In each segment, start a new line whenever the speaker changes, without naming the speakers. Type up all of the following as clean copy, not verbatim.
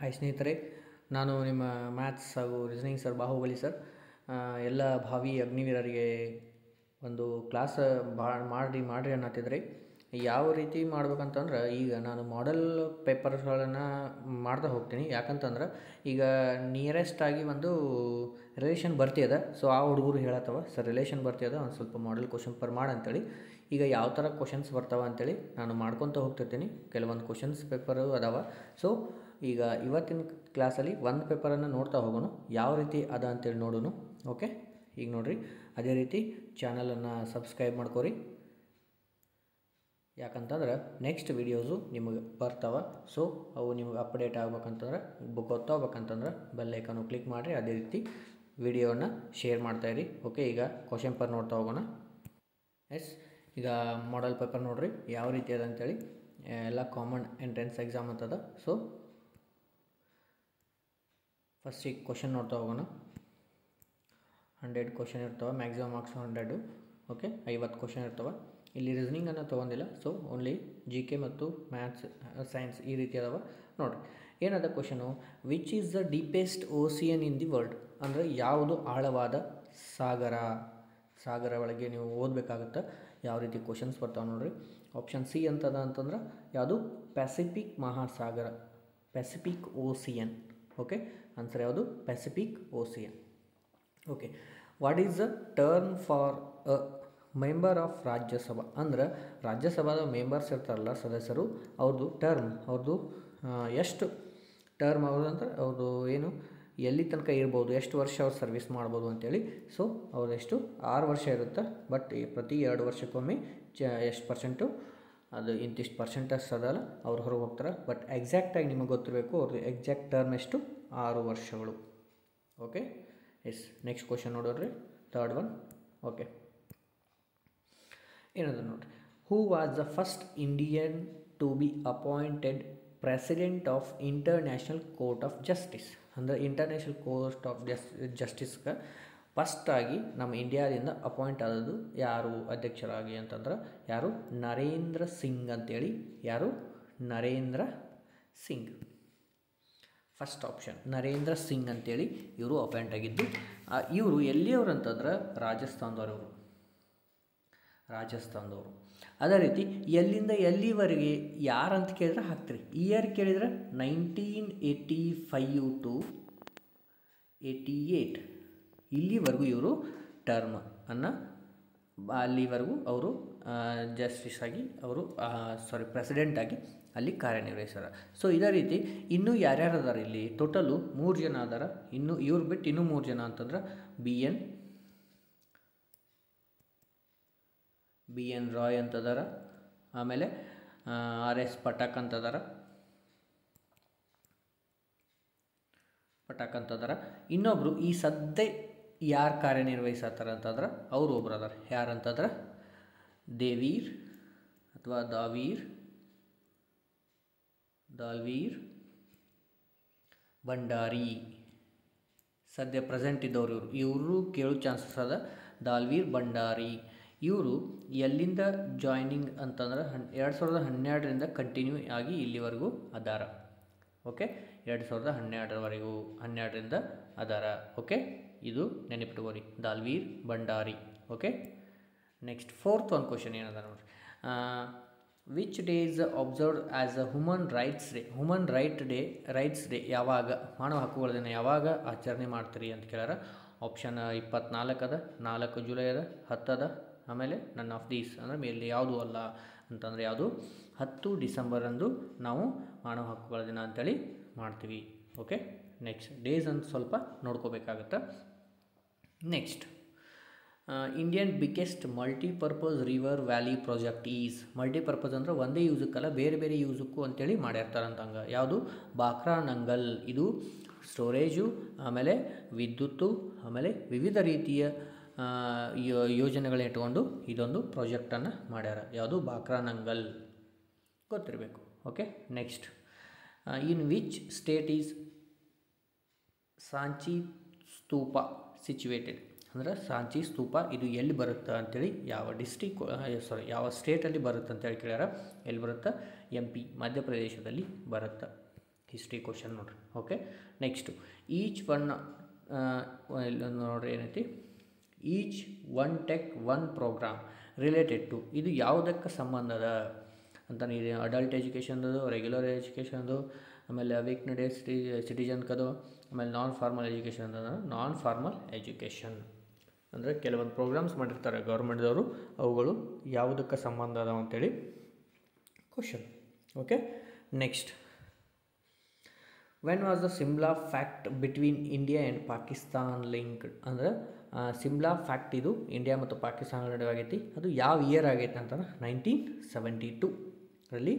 Hi ಸ್ನೇಹಿತರೆ, ನಾನು ನಿಮ್ಮ ಮ್ಯಾಥ್ಸ್ ಹಾಗೂ ರೀಸನಿಂಗ್ ಸರ್ ಬಾಹುಬಲಿ ಸರ್. ಎಲ್ಲ ಭಾವಿ ಅಗ್ನಿವೀರರಿಗೆ ಒಂದು ಕ್ಲಾಸ್ ಮಾಡಿರಿ ಅನ್ನತ್ತಿದ್ರಿ. ಯಾವ ರೀತಿ ಮಾಡ್ಬೇಕಂತಂದ್ರೆ, ಈಗ ನಾನು ಮಾಡೆಲ್ ಪೇಪರ್ಸ್ಗಳನ್ನು ಮಾಡ್ತಾ ಹೋಗ್ತೀನಿ. ಯಾಕಂತಂದ್ರೆ ಈಗ ನಿಯರೆಸ್ಟಾಗಿ ಒಂದು ರಿಲೇಷನ್ ಬರ್ತಿದೆ. ಸೊ ಆ ಹುಡುಗರು ಹೇಳತ್ತವ, ಸರ್ ರಿಲೇಷನ್ ಬರ್ತಿದೆ, ಒಂದು ಸ್ವಲ್ಪ ಮಾಡೆಲ್ ಕ್ವಶನ್ ಪೇಪರ್ ಅಂತೇಳಿ. ಈಗ ಯಾವ ಥರ ಕ್ವಶನ್ಸ್ ಬರ್ತಾವೆ ಅಂತೇಳಿ ನಾನು ಮಾಡ್ಕೊತ ಹೋಗ್ತಿರ್ತೀನಿ. ಕೆಲವೊಂದು ಕ್ವಶನ್ಸ್ ಪೇಪರು ಅದಾವ. ಸೊ ಈಗ ಇವತ್ತಿನ ಕ್ಲಾಸಲ್ಲಿ ಒಂದು ಪೇಪರನ್ನು ನೋಡ್ತಾ ಹೋಗೋಣ, ಯಾವ ರೀತಿ ಅದ ಅಂತೇಳಿ ನೋಡೋಣ. ಓಕೆ, ಈಗ ನೋಡಿರಿ, ಅದೇ ರೀತಿ ಚಾನಲನ್ನು ಸಬ್ಸ್ಕ್ರೈಬ್ ಮಾಡ್ಕೊರಿ. ಯಾಕಂತಂದ್ರೆ ನೆಕ್ಸ್ಟ್ ವೀಡಿಯೋಸು ನಿಮಗೆ ಬರ್ತಾವೆ. ಸೊ ಅವು ನಿಮಗೆ ಅಪ್ಡೇಟ್ ಆಗ್ಬೇಕಂತಂದ್ರೆ, ಗೊತ್ತಾಗ್ಬೇಕಂತಂದ್ರೆ ಬೆಲ್ ಐಕನ್ನು ಕ್ಲಿಕ್ ಮಾಡಿರಿ. ಅದೇ ರೀತಿ ವಿಡಿಯೋನ ಶೇರ್ ಮಾಡ್ತಾಯಿರಿ. ಓಕೆ, ಈಗ ಕ್ವಶನ್ ಪೇಪರ್ ನೋಡ್ತಾ ಹೋಗೋಣ. ಎಸ್, ಈಗ ಮಾಡೆಲ್ ಪೇಪರ್ ನೋಡಿರಿ ಯಾವ ರೀತಿ ಅದ ಅಂತೇಳಿ. ಎಲ್ಲ ಕಾಮನ್ ಎಂಟ್ರೆನ್ಸ್ ಎಕ್ಸಾಮ್ ಅಂತದ. ಸೊ ಫಸ್ಟಿಗೆ ಕ್ವಶನ್ ನೋಡ್ತಾ ಹೋಗೋಣ. 100 ಕ್ವಶನ್ ಇರ್ತವೆ, ಮ್ಯಾಕ್ಸಿಮಮ್ ಮಾರ್ಕ್ಸ್ 100. ಓಕೆ, 50 ಕ್ವಶನ್ ಇರ್ತವೆ. ಇಲ್ಲಿ ರೀಸನಿಂಗನ್ನು ತೊಗೊಂಡಿಲ್ಲ. ಸೊ ಓನ್ಲಿ GK ಮತ್ತು ಮ್ಯಾಥ್ಸ್, ಸೈನ್ಸ್ ಈ ರೀತಿ ಅದಾವ. ನೋಡಿರಿ ಏನದ question. Which is the deepest ocean in the world? ಅಂದರೆ ಯಾವುದು ಆಳವಾದ ಸಾಗರ ಒಳಗೆ ನೀವು ಓದಬೇಕಾಗುತ್ತೆ. ಯಾವ ರೀತಿ ಕ್ವಶನ್ಸ್ ಬರ್ತಾವೆ ನೋಡಿರಿ. ಆಪ್ಷನ್ ಸಿ ಅಂತದ ಅಂತಂದ್ರೆ ಯಾವುದು? ಪ್ಯಾಸಿಫಿಕ್ ಮಹಾಸಾಗರ, ಪ್ಯಾಸಿಫಿಕ್ ಓಸಿಯನ್. ಓಕೆ, ಆನ್ಸರ್ ಯಾವುದು? Pacific ocean. Okay, what is the term for a member of Rajya Sabha? ಅಂದ್ರೆ ರಾಜ್ಯಸಭಾದ ಮೆಂಬರ್ಸ್ ಇರ್ತಾರಲ್ಲ, ಸದಸ್ಯರು, ಅವ್ರದ್ದು ಎಷ್ಟು ಟರ್ಮ್ ಅವ್ರದ್ದು ಅವ್ರದ್ದು ಏನು, ಎಲ್ಲಿ ತನಕ ಇರ್ಬೋದು, ಎಷ್ಟು ವರ್ಷ ಅವ್ರು ಸರ್ವಿಸ್ ಮಾಡ್ಬೋದು ಅಂತೇಳಿ. ಸೊ ಅವ್ರದೆಷ್ಟು 6 ವರ್ಷ ಇರುತ್ತೆ. ಬಟ್ ಪ್ರತಿ 2 ವರ್ಷಕ್ಕೊಮ್ಮೆ ಎಷ್ಟು ಪರ್ಸೆಂಟು, ಅದು ಇಂತಿಷ್ಟು ಪರ್ಸೆಂಟಸ್ ಅದಲ್ಲ, ಅವ್ರು ಹೊರಗೆ ಹೋಗ್ತಾರೆ. ಬಟ್ ಎಕ್ಸಾಕ್ಟಾಗಿ ನಿಮಗೆ ಗೊತ್ತಿರಬೇಕು ಅವ್ರದ್ದು ಎಕ್ಸಾಕ್ಟ್ ಟರ್ಮ್ ಎಷ್ಟು, 6 ವರ್ಷಗಳು. ಓಕೆ, ಎಸ್, ನೆಕ್ಸ್ಟ್ ಕ್ವಶನ್ ನೋಡೋರಿ, ಥರ್ಡ್ ಒನ್. ಓಕೆ, ಏನದ ನೋಡಿರಿ. Who was the first Indian to be appointed president of International Court of Justice? ಅಂದರೆ ಇಂಟರ್ನ್ಯಾಷನಲ್ ಕೋರ್ಟ್ ಆಫ್ ಜಸ್ಟಿಸ್ಗೆ ಫಸ್ಟಾಗಿ ನಮ್ಮ ಇಂಡಿಯಾದಿಂದ ಅಪಾಯಿಂಟ್ ಆದದ್ದು ಯಾರು ಅಧ್ಯಕ್ಷರಾಗಿ ಅಂತಂದ್ರೆ ಯಾರು? ನರೇಂದ್ರ ಸಿಂಗ್ ಅಂತೇಳಿ. ಯಾರು? ನರೇಂದ್ರ ಸಿಂಗ್. ಫಸ್ಟ್ ಆಪ್ಷನ್ ನರೇಂದ್ರ ಸಿಂಗ್ ಅಂತೇಳಿ ಇವರು ಅಪಾಯಿಂಟ್ ಆಗಿದ್ದು. ಇವರು ಎಲ್ಲಿಯವರು ಅಂತಂದ್ರೆ ರಾಜಸ್ಥಾನದವರು. ಅದೇ ರೀತಿ ಎಲ್ಲಿಂದ ಎಲ್ಲಿವರೆಗೆ ಯಾರಂತ ಕೇಳಿದ್ರೆ ಹಾಕ್ತೀರಿ. ಇಯರ್ ಕೇಳಿದ್ರೆ 1985 to 88 ಇಲ್ಲಿವರೆಗೂ ಇವರು ಟರ್ಮ್ ಅನ್ನು, ಅಲ್ಲಿವರೆಗೂ ಅವರು ಜಸ್ಟಿಸ್ ಆಗಿ ಪ್ರೆಸಿಡೆಂಟ್ ಆಗಿ ಅಲ್ಲಿ ಕಾರ್ಯನಿರ್ವಹಿಸ್ಯಾರ. ಸೊ ಇದೇ ರೀತಿ ಇನ್ನೂ ಯಾರ್ಯಾರು ಅದಾರ ಇಲ್ಲಿ? ಟೋಟಲು 3 ಜನ ಅದಾರ. ಇನ್ನು ಇವ್ರು ಬಿಟ್ಟು ಇನ್ನೂ 3 ಜನ ಅಂತಂದ್ರೆ ಬಿ ಎನ್ ರಾಯ್ ಅಂತದಾರ. ಆಮೇಲೆ RS ಪಟಾಕ್ ಅಂತದಾರ. ಇನ್ನೊಬ್ಬರು ಈ ಸದ್ಯ ಯಾರು ಕಾರ್ಯನಿರ್ವಹಿಸತ್ತಾರ ಅಂತಂದ್ರೆ ಅವರು ಒಬ್ರು ಅದಾರ. ಯಾರಂತಂದ್ರೆ ದಾಲ್ವೀರ್ ಭಂಡಾರಿ. ಸದ್ಯ ಪ್ರೆಸೆಂಟ್ ಇದ್ದವ್ರು ಇವರು ಕೇಳೋ ಚಾನ್ಸಸ್ ಅದ. ದಾಲ್ವೀರ್ ಭಂಡಾರಿ ಇವರು ಎಲ್ಲಿಂದ ಜಾಯ್ನಿಂಗ್ ಅಂತಂದ್ರೆ 2012ರಿಂದ ಕಂಟಿನ್ಯೂ ಆಗಿ ಇಲ್ಲಿವರೆಗೂ ಅದಾರ. ಓಕೆ, 2012ರಿಂದ ಅದಾರ. ಓಕೆ, ಇದು ನೆನಪಿಟ್ಕೋರಿ, ದಾಲ್ವೀರ್ ಭಂಡಾರಿ. ಓಕೆ, ನೆಕ್ಸ್ಟ್ ಫೋರ್ತ್ ಒಂದು ಕ್ವಶನ್ ಏನದ ನೋಡಿರಿ. Which day is observed as a human rights day ಯಾವಾಗ? ಮಾನವ ಹಕ್ಕುಗಳ ದಿನ ಯಾವಾಗ ಆಚರಣೆ ಮಾಡ್ತೀರಿ ಅಂತ ಕೇಳ್ಯಾರ. ಆಪ್ಷನ್ 24 ಅದ, 4 ಜುಲೈ ಅದ, 10 ಅದ, ಆಮೇಲೆ ನನ್ ಆಫ್ ದೀಸ್ ಅಂದರೆ ಮೇಲೆ ಯಾವುದು ಅಲ್ಲ ಅಂತಂದರೆ ಯಾವುದು? 10 ಡಿಸೆಂಬರ್ ಅಂದು ನಾವು ಮಾನವ ಹಕ್ಕುಗಳ ದಿನ ಅಂತೇಳಿ ಮಾಡ್ತೀವಿ. ಓಕೆ, ನೆಕ್ಸ್ಟ್ ಡೇಸ್ ಅಂತ ಸ್ವಲ್ಪ ನೋಡ್ಕೋಬೇಕಾಗತ್ತೆ. Next Indian biggest multipurpose river valley project is? Multipurpose ಅಂದರೆ ಒಂದೇ ಯೂಸಕ್ಕಲ್ಲ, ಬೇರೆ ಬೇರೆ ಯೂಸಕ್ಕೂ ಅಂತೇಳಿ ಮಾಡಿರ್ತಾರಂತಂಗೆ. ಯಾವುದು? ಬಾಕ್ರಾ ನಂಗಲ್. ಇದು ಸ್ಟೋರೇಜು, ಆಮೇಲೆ ವಿದ್ಯುತ್ತು, ಆಮೇಲೆ ವಿವಿಧ ರೀತಿಯ ಯೋಜನೆಗಳನ್ನ ಇಟ್ಕೊಂಡು ಇದೊಂದು ಪ್ರಾಜೆಕ್ಟನ್ನು ಮಾಡ್ಯಾರ. ಯಾವುದು? ಬಾಕ್ರಾ ನಂಗಲ್ ಗೊತ್ತಿರಬೇಕು. Okay, next in which state is Sanchi stupa situated? ಅಂದರೆ ಸಾಂಚಿ ಸ್ತೂಪ ಇದು ಎಲ್ಲಿ ಬರುತ್ತೆ ಅಂತೇಳಿ, ಯಾವ ಸ್ಟೇಟಲ್ಲಿ ಬರುತ್ತೆ ಅಂತೇಳಿ ಕೇಳ್ಯಾರ. ಎಲ್ಲಿ ಬರುತ್ತೆ? MP ಮಧ್ಯಪ್ರದೇಶದಲ್ಲಿ ಬರುತ್ತೆ. ಹಿಸ್ಟ್ರಿ ಕ್ವಶನ್ ನೋಡ್ರಿ. ಓಕೆ, ನೆಕ್ಸ್ಟು ಈಚ್ ಒನ್ ಇಲ್ಲೊಂದು ನೋಡ್ರಿ ಏನೈತಿ, each one teach one program related to, ಇದು ಯಾವುದಕ್ಕೆ ಸಂಬಂಧದ ಅಂತ ಇದು ಅಡಲ್ಟ್ ಎಜುಕೇಷನ್ದು, ರೆಗ್ಯುಲರ್ ಎಜುಕೇಷನ್ದು, ಆಮೇಲೆ ಅವೇಕ್ನೆಡ್ ಸಿಟಿಜನ್ಕದು, ಆಮೇಲೆ ನಾನ್ ಫಾರ್ಮಲ್ ಎಜುಕೇಷನ್ ಅಂದ್ರೆ ನಾನ್ ಫಾರ್ಮಲ್ ಎಜುಕೇಷನ್ ಅಂದರೆ ಕೆಲವೊಂದು ಪ್ರೋಗ್ರಾಮ್ಸ್ ಮಾಡಿರ್ತಾರೆ ಗೌರ್ಮೆಂಟ್ದವರು, ಅವುಗಳು ಯಾವುದಕ್ಕೆ ಸಂಬಂಧ ಅದಾವ ಅಂತೇಳಿ question. Okay, next when was the Simla fact between India and Pakistan linked, ಅಂದರೆ ಸಿಮ್ಲಾ ಫ್ಯಾಕ್ಟ್ ಇದು ಇಂಡಿಯಾ ಮತ್ತು ಪಾಕಿಸ್ತಾನ ನಡುವೆ ಆಗೈತಿ. ಅದು ಯಾವ ಇಯರ್ ಆಗೈತೆ ಅಂತಂದ್ರೆ 1972 ರಲ್ಲಿ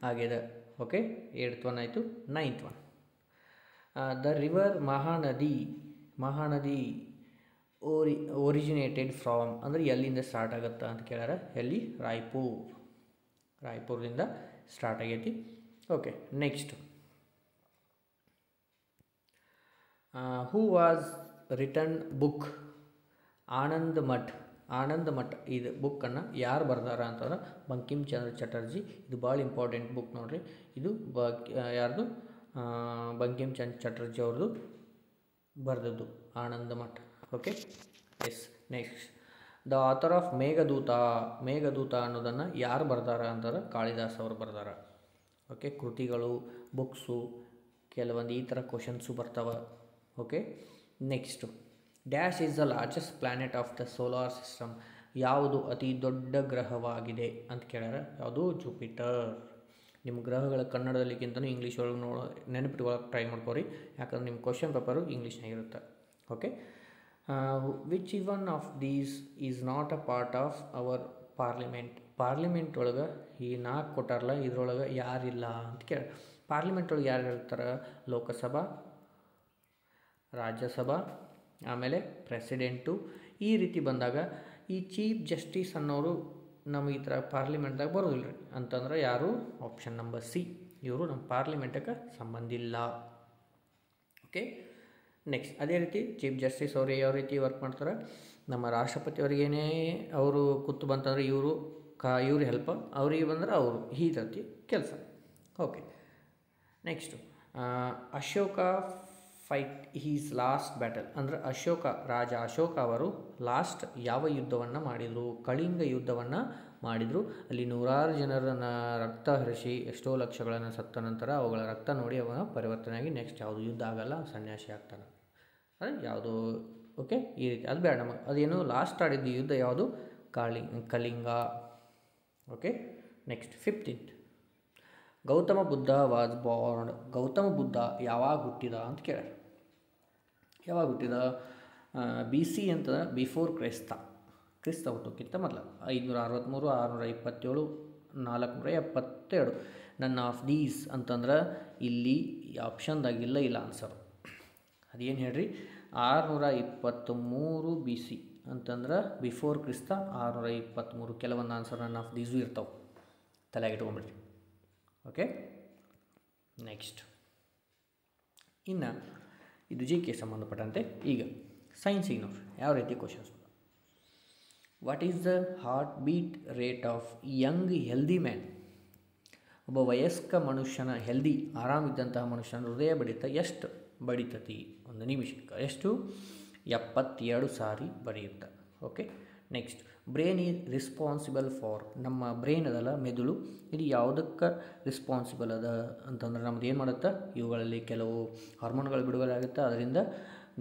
ಆಗಿದೆ. ಓಕೆ, 8th ಒನ್ ಆಯಿತು. 9th one, the river Mahanadi originated from, ಅಂದರೆ ಎಲ್ಲಿಂದ ಸ್ಟಾರ್ಟ್ ಆಗುತ್ತಾ ಅಂತ ಕೇಳ್ಯಾರ. ಎಲ್ಲಿ? ರಾಯ್ಪುರದಿಂದ ಸ್ಟಾರ್ಟ್ ಆಗೈತಿ. Okay, next who was return book Anand Math ಇದು ಬುಕ್ಕನ್ನು ಯಾರು ಬರ್ದಾರ ಅಂತಂದ್ರೆ ಬಂಕಿಮ್ ಚಂದ್ರ ಚಟರ್ಜಿ. ಇದು ಭಾಳ ಇಂಪಾರ್ಟೆಂಟ್ ಬುಕ್ ನೋಡ್ರಿ. ಇದು ಯಾರ್ದು? ಬಂಕಿಮ್ ಚಂದ್ರ ಚಟರ್ಜಿ ಅವ್ರದ್ದು ಬರೆದದ್ದು Anandamath. Okay, yes. Next the author of Meghaduta ಅನ್ನೋದನ್ನು ಯಾರು ಬರ್ದಾರ ಅಂತಾರೆ? ಕಾಳಿದಾಸ್ ಅವರು ಬರ್ದಾರ. ಓಕೆ, ಕೃತಿಗಳು, ಬುಕ್ಸು, ಕೆಲವೊಂದು ಈ ಥರ ಕ್ವಶನ್ಸು ಬರ್ತಾವೆ. Okay, next dash is the largest planet of the solar system, ಯಾವುದು ಅತಿ ದೊಡ್ಡ ಗ್ರಹವಾಗಿದೆ ಅಂತ ಕೇಳ್ಯಾರ. ಯಾವುದು? ಜುಪಿಟರ್. ನಿಮ್ಮ ಗ್ರಹಗಳ ಕನ್ನಡದಲ್ಲಿಗಿಂತಲೂ ಇಂಗ್ಲೀಷ್ ಒಳಗೆ ನೆನಪಿಟ್ಕೊಳ್ಳೋಕೆ ಟ್ರೈ ಮಾಡ್ಕೋರಿ, ಯಾಕಂದ್ರೆ ನಿಮ್ಮ ಕ್ವಶನ್ ಪೇಪರು ಇಂಗ್ಲೀಷ್ನಾಗಿರುತ್ತೆ. Okay, which one of these is not a part of our parliament ಒಳಗೆ ಈ 4 ಕೊಟ್ಟಾರಲ್ಲ, ಇದ್ರೊಳಗೆ ಯಾರಿಲ್ಲ ಅಂತ ಕೇಳ. ಪಾರ್ಲಿಮೆಂಟ್ ಒಳಗೆ ಯಾರು ಹೇಳ್ತಾರೆ? ಲೋಕಸಭಾ, ರಾಜ್ಯಸಭಾ, ಆಮೇಲೆ ಪ್ರೆಸಿಡೆಂಟು. ಈ ರೀತಿ ಬಂದಾಗ ಈ ಚೀಫ್ ಜಸ್ಟಿಸ್ ಅನ್ನೋರು ನಮಗೆ ಈ ಥರ ಪಾರ್ಲಿಮೆಂಟ್ದಾಗ ಬರೋದಿಲ್ಲ ರೀ. ಅಂತಂದ್ರೆ ಯಾರು? ಆಪ್ಷನ್ ನಂಬರ್ ಸಿ, ಇವರು ನಮ್ಮ ಪಾರ್ಲಿಮೆಂಟಕ್ಕೆ ಸಂಬಂಧಿಲ್ಲ. ಓಕೆ, ನೆಕ್ಸ್ಟ್ ಅದೇ ರೀತಿ ಚೀಫ್ ಜಸ್ಟಿಸ್ ಅವರು ಯಾವ ರೀತಿ ವರ್ಕ್ ಮಾಡ್ತಾರೆ? ನಮ್ಮ ರಾಷ್ಟ್ರಪತಿಯವರಿಗೇನೇ ಅವರು ಕೂತು ಬಂತಂದ್ರೆ ಇವರು ಹೆಲ್ಪ್, ಅವರಿಗೆ ಬಂದ್ರೆ ಅವರು, ಈ ರೀತಿ ಕೆಲಸ. Okay, next Ashoka fight his last battle, ಅಂದರೆ ರಾಜ ಅಶೋಕ ಅವರು ಲಾಸ್ಟ್ ಯಾವ ಯುದ್ಧವನ್ನು ಮಾಡಿದರು? ಕಳಿಂಗ ಯುದ್ಧವನ್ನು ಮಾಡಿದರು. ಅಲ್ಲಿ 100 ಜನರನ್ನು ರಕ್ತ ಹರಿಸಿ ಎಷ್ಟೋ ಲಕ್ಷಗಳನ್ನು ಸತ್ತ ನಂತರ ಅವುಗಳ ರಕ್ತ ನೋಡಿ ಅವನ ಪರಿವರ್ತನೆಯಾಗಿ ನೆಕ್ಸ್ಟ್ ಯಾವುದು ಯುದ್ಧ ಆಗಲ್ಲ, ಸನ್ಯಾಸಿ ಆಗ್ತಾನೆ. ಅಂದರೆ ಯಾವುದು? ಓಕೆ, ಈ ರೀತಿ ಅದು ಬೇಡ ನಮಗೆ. ಅದೇನು ಲಾಸ್ಟ್ ಆಡಿದ್ದು ಯುದ್ಧ ಯಾವುದು? Kalinga. Okay, next 15th Gautama Buddha was Born, Gautama Buddha ಯಾವಾಗ ಹುಟ್ಟಿದ ಅಂತ ಕೇಳ್ಯಾರ. ಯಾವಾಗ ಹುಟ್ಟಿದ? BC ಅಂತಂದ್ರೆ ಬಿಫೋರ್ ಕ್ರಿಸ್ತ ಹುಟ್ಟೋಕ್ಕಿಂತ ಮೊದಲು 563, 627, 472. ನನ್ ಆಫ್ ದೀಸ್ ಅಂತಂದ್ರೆ ಇಲ್ಲಿ ಆಪ್ಷನ್ದಾಗಿಲ್ಲ, ಇಲ್ಲ ಆನ್ಸರು. ಅದೇನು ಹೇಳ್ರಿ? 623 BC ಅಂತಂದ್ರೆ ಬಿಫೋರ್ ಕ್ರಿಸ್ತ, 623. ಕೆಲವೊಂದು ಆನ್ಸರ್ ನನ್ ಆಫ್ ದೀಸು ಇರ್ತಾವೆ, ತಲೆಗೆ ಇಟ್ಕೊಂಡ್ಬಿಡ್ರಿ. ಓಕೆ, ನೆಕ್ಸ್ಟ್ ಇನ್ನು ಇದು GK ಸಂಬಂಧಪಟ್ಟಂತೆ. ಈಗ ಸೈನ್ಸಿಗೆ ನೋಡ್ರಿ ಯಾವ ರೀತಿ questions. What is the heart beat rate of Young healthy man, ಒಬ್ಬ ವಯಸ್ಕ ಮನುಷ್ಯನ ಆರಾಮಿದ್ದಂತಹ ಮನುಷ್ಯನ ಹೃದಯ ಬಡಿತ ಎಷ್ಟು ಬಡಿತತಿ ಒಂದು ನಿಮಿಷಕ್ಕೆ? ಎಷ್ಟು? 72 ಸಾರಿ ಬಡಿಯುತ್ತೆ. Okay, next brain is responsible for, ನಮ್ಮ ಬ್ರೈನ್ ಅದಲ್ಲ, ಮೆದುಳು, ಇದು ಯಾವುದಕ್ಕೆ ರಿಸ್ಪಾನ್ಸಿಬಲ್ ಅದ ಅಂತಂದ್ರೆ ನಮ್ದು ಏನು ಮಾಡುತ್ತೆ? ಇವುಗಳಲ್ಲಿ ಕೆಲವು ಹಾರ್ಮೋನ್ಗಳು ಬಿಡುಗಡೆ ಆಗುತ್ತೆ, ಅದರಿಂದ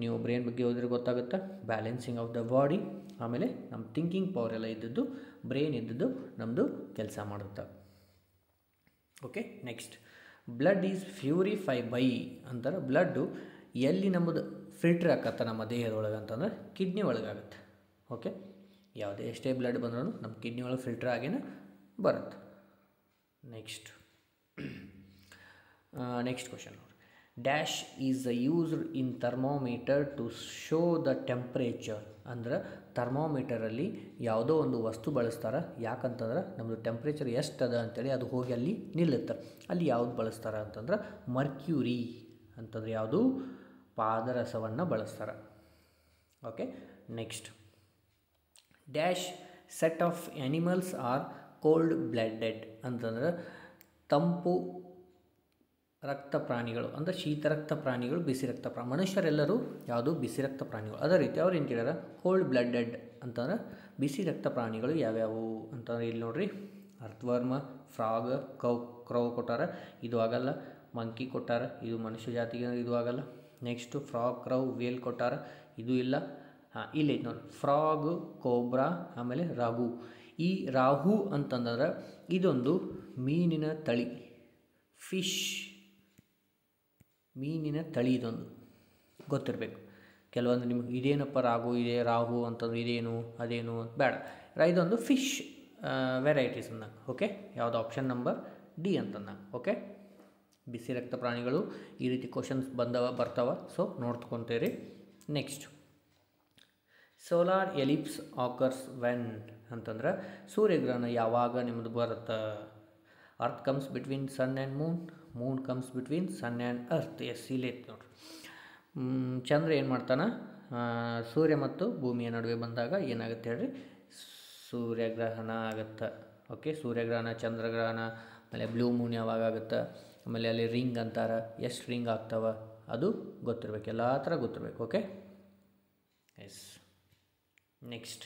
ನೀವು ಬ್ರೈನ್ ಬಗ್ಗೆ ಓದಿದ್ರೆ ಗೊತ್ತಾಗುತ್ತೆ. ಬ್ಯಾಲೆನ್ಸಿಂಗ್ ಆಫ್ ದ ಬಾಡಿ, ಆಮೇಲೆ ನಮ್ಮ ಥಿಂಕಿಂಗ್ ಪವರ್ ಎಲ್ಲ ಇದ್ದದ್ದು ಬ್ರೈನ್ ಇದ್ದದ್ದು ನಮ್ಮದು ಕೆಲಸ ಮಾಡುತ್ತೆ. Okay, next blood is purify by ಅಂತಾರೆ. ಬ್ಲಡ್ಡು ಎಲ್ಲಿ ನಮ್ಮದು ಫಿಲ್ಟ್ರ್ ಆಕತ್ತೆ ನಮ್ಮ ದೇಹದೊಳಗೆ ಅಂತಂದ್ರೆ ಕಿಡ್ನಿ ಒಳಗಾಗುತ್ತೆ. ಓಕೆ, ಯಾವುದೇ ಎಷ್ಟೇ ಬ್ಲಡ್ ಬಂದ್ರೂ ನಮ್ಮ ಕಿಡ್ನಿ ಒಳಗೆ ಫಿಲ್ಟರ್ ಆಗೇನೆ ಬರುತ್ತೆ. ನೆಕ್ಸ್ಟ್ ಕ್ವಶನ್ ನೋಡಿ. Dash is used in thermometer to show the temperature, ಅಂದ್ರೆ ಥರ್ಮೋಮೀಟರಲ್ಲಿ ಯಾವುದೋ ಒಂದು ವಸ್ತು ಬಳಸ್ತಾರೆ. ಯಾಕಂತಂದ್ರೆ ನಮ್ಮದು ಟೆಂಪ್ರೇಚರ್ ಎಷ್ಟದ ಅಂತೇಳಿ ಅದು ಹೋಗಿ ಅಲ್ಲಿ ನಿಲ್ಲುತ್ತೆ. ಅಲ್ಲಿ ಯಾವುದು ಬಳಸ್ತಾರೆ ಅಂತಂದ್ರೆ ಮರ್ಕ್ಯೂರಿ ಅಂತಂದ್ರೆ ಯಾವುದು? ಪಾದರಸವನ್ನು ಬಳಸ್ತಾರೆ. Okay, next dash set of animals are cold blooded ಅಂತಂದ್ರೆ ತಂಪು ರಕ್ತ ಪ್ರಾಣಿಗಳು ಅಂದರೆ ಶೀತರಕ್ತ ಪ್ರಾಣಿಗಳು, ಬಿಸಿ ರಕ್ತ ಮನುಷ್ಯರೆಲ್ಲರೂ ಯಾವುದು ಬಿಸಿ ರಕ್ತ ಪ್ರಾಣಿಗಳು. ಅದೇ ರೀತಿ ಅವ್ರು ಏನು ಕೇಳ್ಯಾರ, ಕೋಲ್ಡ್ ಬ್ಲಡೆಡ್ ಅಂತಂದ್ರೆ ಬಿಸಿ ರಕ್ತ ಪ್ರಾಣಿಗಳು ಯಾವ್ಯಾವು ಅಂತಂದ್ರೆ ಇಲ್ಲಿ ನೋಡ್ರಿ, ಅರ್ಥವರ್ಮ, ಫ್ರಾಗ್, ಕ್ರೌ ಕೊಟ್ಟಾರ, ಇದು ಆಗಲ್ಲ. ಮಂಕಿ ಕೊಟ್ಟಾರ, ಇದು ಮನುಷ್ಯ ಜಾತಿಗೆ ಇದು ಆಗಲ್ಲ. ನೆಕ್ಸ್ಟು ಫ್ರಾಗ್, ಕ್ರೌ, ವೇಲ್ ಕೊಟ್ಟಾರ, ಇದು ಇಲ್ಲ. ಇಲ್ಲಿ ನೋಡಿ ಫ್ರಾಗು, ಕೋಬ್ರಾ, ಆಮೇಲೆ ರಾಗು. ಈ ರಾಹು ಅಂತಂದ್ರೆ ಇದೊಂದು ಮೀನಿನ ತಳಿ, ಫಿಶ್ ಮೀನಿನ ತಳಿ, ಇದೊಂದು ಗೊತ್ತಿರಬೇಕು. ಕೆಲವೊಂದು ನಿಮ್ಗೆ ಇದೇನಪ್ಪ ರಾಗು ಇದೆ, ರಾಹು ಅಂತಂದ್ರೆ ಇದೇನು ಅದೇನು ಅಂತ ಬೇಡ, ಇದೊಂದು ಫಿಶ್ ವೆರೈಟೀಸ್ ಅಂದಾಗ. ಓಕೆ, ಯಾವುದು ಆಪ್ಷನ್ ನಂಬರ್ ಡಿ ಅಂತಂದಾಗ. ಓಕೆ, ಬಿಸಿ ರಕ್ತ ಪ್ರಾಣಿಗಳು ಈ ರೀತಿ ಕ್ವಶನ್ಸ್ ಬರ್ತಾವ, ಸೊ ನೋಡ್ಕೊತೀರಿ. Next, solar eclipse occurs when ಅಂತಂದ್ರೆ ಸೂರ್ಯಗ್ರಹಣ ಯಾವಾಗ ನಿಮ್ಮದು ಬರುತ್ತೆ. Earth comes between sun and moon, moon comes between sun and earth. Yes, ಇಲ್ಲಿ ಐತೆ ನೋಡ್ರಿ. ಚಂದ್ರ ಏನು ಮಾಡ್ತಾನೆ, ಸೂರ್ಯ ಮತ್ತು ಭೂಮಿಯ ನಡುವೆ ಬಂದಾಗ ಏನಾಗುತ್ತೆ ಹೇಳ್ರಿ, ಸೂರ್ಯಗ್ರಹಣ ಆಗುತ್ತೆ. ಓಕೆ, ಸೂರ್ಯಗ್ರಹಣ, ಚಂದ್ರಗ್ರಹಣ, ಆಮೇಲೆ ಬ್ಲೂ ಮೂನ್ ಯಾವಾಗ ಆಗುತ್ತೆ, ಆಮೇಲೆ ಅಲ್ಲಿ ರಿಂಗ್ ಅಂತಾರೆ, ಎಷ್ಟು ರಿಂಗ್ ಆಗ್ತಾವ ಅದು ಗೊತ್ತಿರಬೇಕು, ಎಲ್ಲ ಥರ ಗೊತ್ತಿರಬೇಕು. Okay, yes. Next,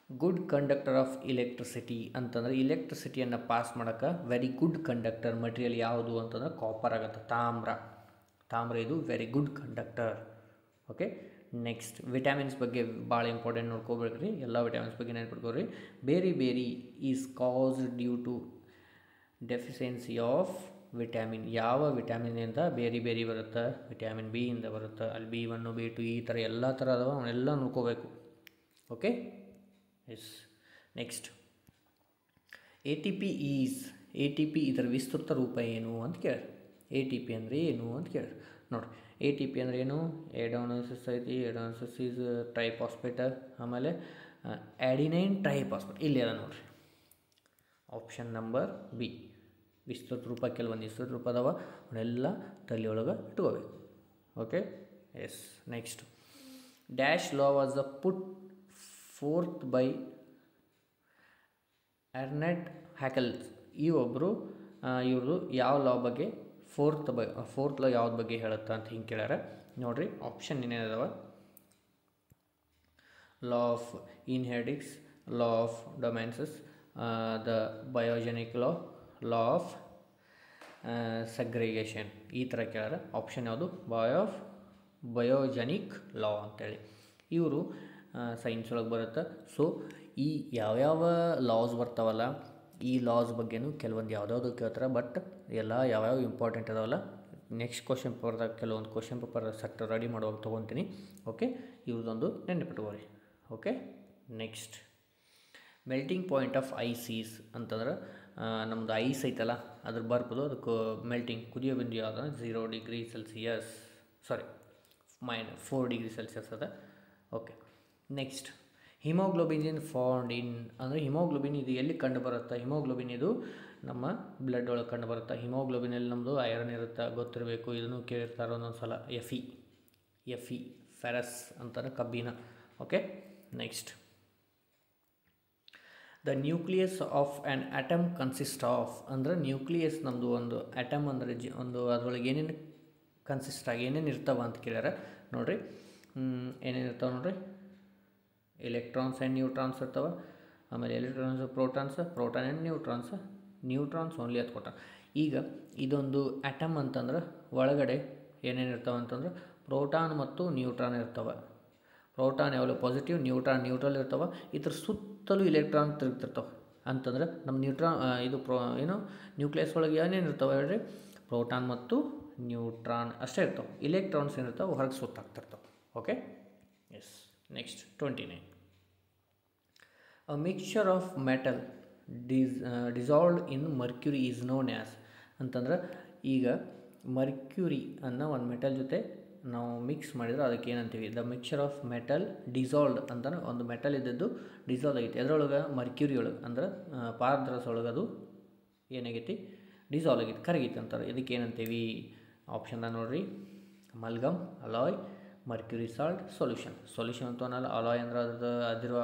good conductor of electricity ಅಂತಂದ್ರೆ ಇಲೆಕ್ಟ್ರಿಸಿಟಿಯನ್ನು ಪಾಸ್ ಮಾಡೋಕ್ಕೆ ವೆರಿ ಗುಡ್ ಕಂಡಕ್ಟರ್ ಮಟೀರಿಯಲ್ ಯಾವುದು ಅಂತಂದ್ರೆ ಕಾಪರ್ ಆಗುತ್ತೆ, ತಾಮ್ರ ಇದು very good conductor. Okay, next, vitamins ಬಗ್ಗೆ ಭಾಳ ಇಂಪಾರ್ಟೆಂಟ್ ನೋಡ್ಕೋಬೇಕ್ರಿ, ಎಲ್ಲ ವಿಟಮಿನ್ಸ್ ಬಗ್ಗೆ ನೆನ್ಪಿಟ್ಕೋರಿ. Beriberi is caused due to deficiency of vitamin. ಯಾವ ವಿಟಮಿನಿಂದ ಬೇರೆ ಬರುತ್ತೆ, ವಿಟಮಿನ್ ಬಿ ಇಂದ ಬರುತ್ತೆ. ಅಲ್ಲಿ B1, B2 ಈ ಥರ ಎಲ್ಲ ಥರ ಅದಾವ, ಅವನ್ನೆಲ್ಲ ನೋಡ್ಕೋಬೇಕು. Okay, yes. ನೆಕ್ಸ್ಟ್, ATP ಇದರ ವಿಸ್ತೃತ ರೂಪ ಏನು ಅಂತ ಕೇಳಿ. ATP ಅಂದರೆ ಏನು ಅಂತ ಕೇಳಿ ನೋಡಿರಿ. ATP ಅಂದರೆ ಏನು, ಎಡೋನಸಿಸ್ ಐತಿ, ಎಡೋನಸಿಸ್ ಈಸ್ ಟ್ರೈಫಾಸ್ಫೇಟ್, ಆಮೇಲೆ ಆ್ಯಡಿನೈನ್ ಟ್ರೈಫಾಸ್ಫೇಟ್ ಇಲ್ಲಿ ಅದ ನೋಡಿರಿ, ಆಪ್ಷನ್ ನಂಬರ್ ಬಿ. ವಿಸ್ತೃತ ರೂಪ, ಕೆಲವೊಂದು ವಿಸ್ತೃತ ರೂಪ ಅದಾವ, ಅವನ್ನೆಲ್ಲ ತಲೆಯೊಳಗೆ ಇಟ್ಕೋಬೇಕು. Okay, yes. Next, dash law was put forth by Ernst Haeckel's. ಇವ್ರದ್ದು ಯಾವ ಲಾ ಬಗ್ಗೆ ಫೋರ್ತ್ ಲಾ ಯಾವ್ದು ಬಗ್ಗೆ ಹೇಳುತ್ತಾ ಅಂತ ಹಿಂಗೆ ಕೇಳ್ಯಾರ ನೋಡ್ರಿ. ಆಪ್ಷನ್ ಏನೇನದಾವ, law of inheritance, law of dominance, the biogenic law of segregation, ಈ ಥರ ಕೇಳ್ಯಾರ. ಆಪ್ಷನ್ ಯಾವುದು, ಬಯೋಜೆನಿಕ್ ಲಾ ಅಂತೇಳಿ. ಇವರು ಸೈನ್ಸ್ ಒಳಗೆ ಬರುತ್ತೆ. ಸೊ ಈ ಯಾವ್ಯಾವ ಲಾಸ್ ಬರ್ತಾವಲ್ಲ, ಈ ಲಾಸ್ ಬಗ್ಗೆನೂ ಕೆಲವೊಂದು ಯಾವುದಾದ್ರು ಕೇಳ್ತಾರೆ, ಬಟ್ ಎಲ್ಲ ಯಾವ್ಯಾವ ಇಂಪಾರ್ಟೆಂಟ್ ಅದಾವಲ್ಲ, ನೆಕ್ಸ್ಟ್ ಕ್ವಶನ್ ಪೇಪರ್ದಾಗ ಕೆಲವೊಂದು ಕ್ವಶನ್ ಪೇಪರ್ ಸೆಟ್ ರೆಡಿ ಮಾಡುವಾಗ ತೊಗೊತೀನಿ. ಓಕೆ, ಇವ್ರದ್ದೊಂದು ನೆನಪಿಟ್ಕೋರಿ. Okay, next, melting point of ice is ಅಂತಂದ್ರೆ ನಮ್ಮದು ಐಸ್ ಐತಲ್ಲ, ಅದ್ರ ಬರ್ಬೋದು, ಅದಕ್ಕೆ ಮೆಲ್ಟಿಂಗ್ ಕುದಿಯೋ ಬಿಂದು ಯಾವ್ದಂದ್ರೆ 0 ಡಿಗ್ರಿ ಸೆಲ್ಸಿಯಸ್, ಸಾರಿ -4 ಡಿಗ್ರಿ ಸೆಲ್ಸಿಯಸ್ ಅದ. Okay, next, haemoglobin in found in ಅಂದರೆ ಹಿಮೋಗ್ಲೋಬಿನ್ ಇದು ಎಲ್ಲಿ ಕಂಡು ಬರುತ್ತೆ, ಹಿಮೋಗ್ಲೋಬಿನ್ ಇದು ನಮ್ಮ ಬ್ಲಡ್ ಒಳಗೆ ಕಂಡು ಬರುತ್ತೆ. ಹಿಮೋಗ್ಲೋಬಿನಲ್ಲಿ ನಮ್ಮದು ಐರನ್ ಇರುತ್ತೆ, ಗೊತ್ತಿರಬೇಕು, ಇದನ್ನು ಕೇಳಿರ್ತಾರೆ ಒಂದೊಂದು ಸಲ. ಎಫಿ ಫೆರಸ್ ಅಂತಾರೆ, ಕಬ್ಬಿನ. Okay, next, the nucleus of an atom consist of ಅಂದರೆ ನ್ಯೂಕ್ಲಿಯಸ್ ನಮ್ಮದು ಒಂದು ಆಟಮ್ ಅಂದರೆ ಒಂದು ಅದರೊಳಗೆ ಏನೇನು ಕನ್ಸಿಸ್ಟ್ ಆಗಿ ಏನೇನು ಇರ್ತಾವ ಅಂತ ಕೇಳ್ಯಾರ ನೋಡಿರಿ. ಏನೇನು ಇರ್ತಾವೆ ನೋಡಿರಿ, ಎಲೆಕ್ಟ್ರಾನ್ಸ್ ಆ್ಯಂಡ್ ನ್ಯೂಟ್ರಾನ್ಸ್ ಇರ್ತಾವೆ, ಆಮೇಲೆ electrons, proton and neutrons only ಅದು ಕೊಟ್ಟ. ಈಗ ಇದೊಂದು ಆಟಮ್ ಅಂತಂದ್ರೆ ಒಳಗಡೆ ಏನೇನು ಇರ್ತಾವೆ ಅಂತಂದ್ರೆ ಪ್ರೋಟಾನ್ ಮತ್ತು ನ್ಯೂಟ್ರಾನ್ ಇರ್ತಾವೆ. ಪ್ರೋಟಾನ್ ಯಾವಾಗಲೂ ಪಾಸಿಟಿವ್, ನ್ಯೂಟ್ರಾನ್ ನ್ಯೂಟ್ರಲ್ ಇರ್ತಾವೆ. ಇದ್ರ ಸುತ್ತಲೂ ಇಲೆಕ್ಟ್ರಾನ್ ತಿರುಗ್ತಿರ್ತಾವೆ. ಅಂತಂದ್ರೆ ನಮ್ಮ ನ್ಯೂಕ್ಲಿಯಸ್ ಒಳಗೆ ಏನೇನು ಇರ್ತಾವೆ ಹೇಳ್ರಿ, ಪ್ರೋಟಾನ್ ಮತ್ತು ನ್ಯೂಟ್ರಾನ್ ಅಷ್ಟೇ ಇರ್ತಾವೆ. ಇಲೆಕ್ಟ್ರಾನ್ಸ್ ಏನಿರ್ತಾವೆ ಹೊರಗೆ ಸುತ್ತಾಗ್ತಿರ್ತಾವೆ. Okay, yes. Next, 29, a mixture of metal dissolved in mercury is known as ಅಂತಂದ್ರೆ ಈಗ ಮರ್ಕ್ಯುರಿ ಅನ್ನೋ ಒಂದು ಮೆಟಲ್ ಜೊತೆ ನಾವು ಮಿಕ್ಸ್ ಮಾಡಿದ್ರೆ ಅದಕ್ಕೆ ಏನಂತೀವಿ, the mixture of metal dissolved ಅಂತಂದ್ರೆ ಒಂದು ಮೆಟಲ್ ಇದ್ದದ್ದು ಡಿಸಾಲ್ವ್ ಆಗೈತಿ ಅದರೊಳಗೆ, ಮರ್ಕ್ಯುರಿ ಒಳಗೆ ಅಂದ್ರೆ ಪಾರದರ್ಶಕ ಒಳಗೆ ಅದು ಏನಾಗೈತಿ, ಡಿಸಾಲ್ವ್ ಆಗೈತಿ, ಕರಗೈತಿ ಅಂತಾರೆ. ಇದಕ್ಕೆ ಏನಂತೀವಿ, ಆಪ್ಷನ್ದಾಗ ನೋಡಿರಿ, ಅಮಲ್ಗಮ್, ಅಲಾಯ್, ಮರ್ಕ್ಯುರಿ ಸಾಲ್ಟ್, ಸೊಲ್ಯೂಷನ್ ಅಂತ ಅನ್ನಲ್ಲ. ಅಲಾಯ್ ಅಂದ್ರೆ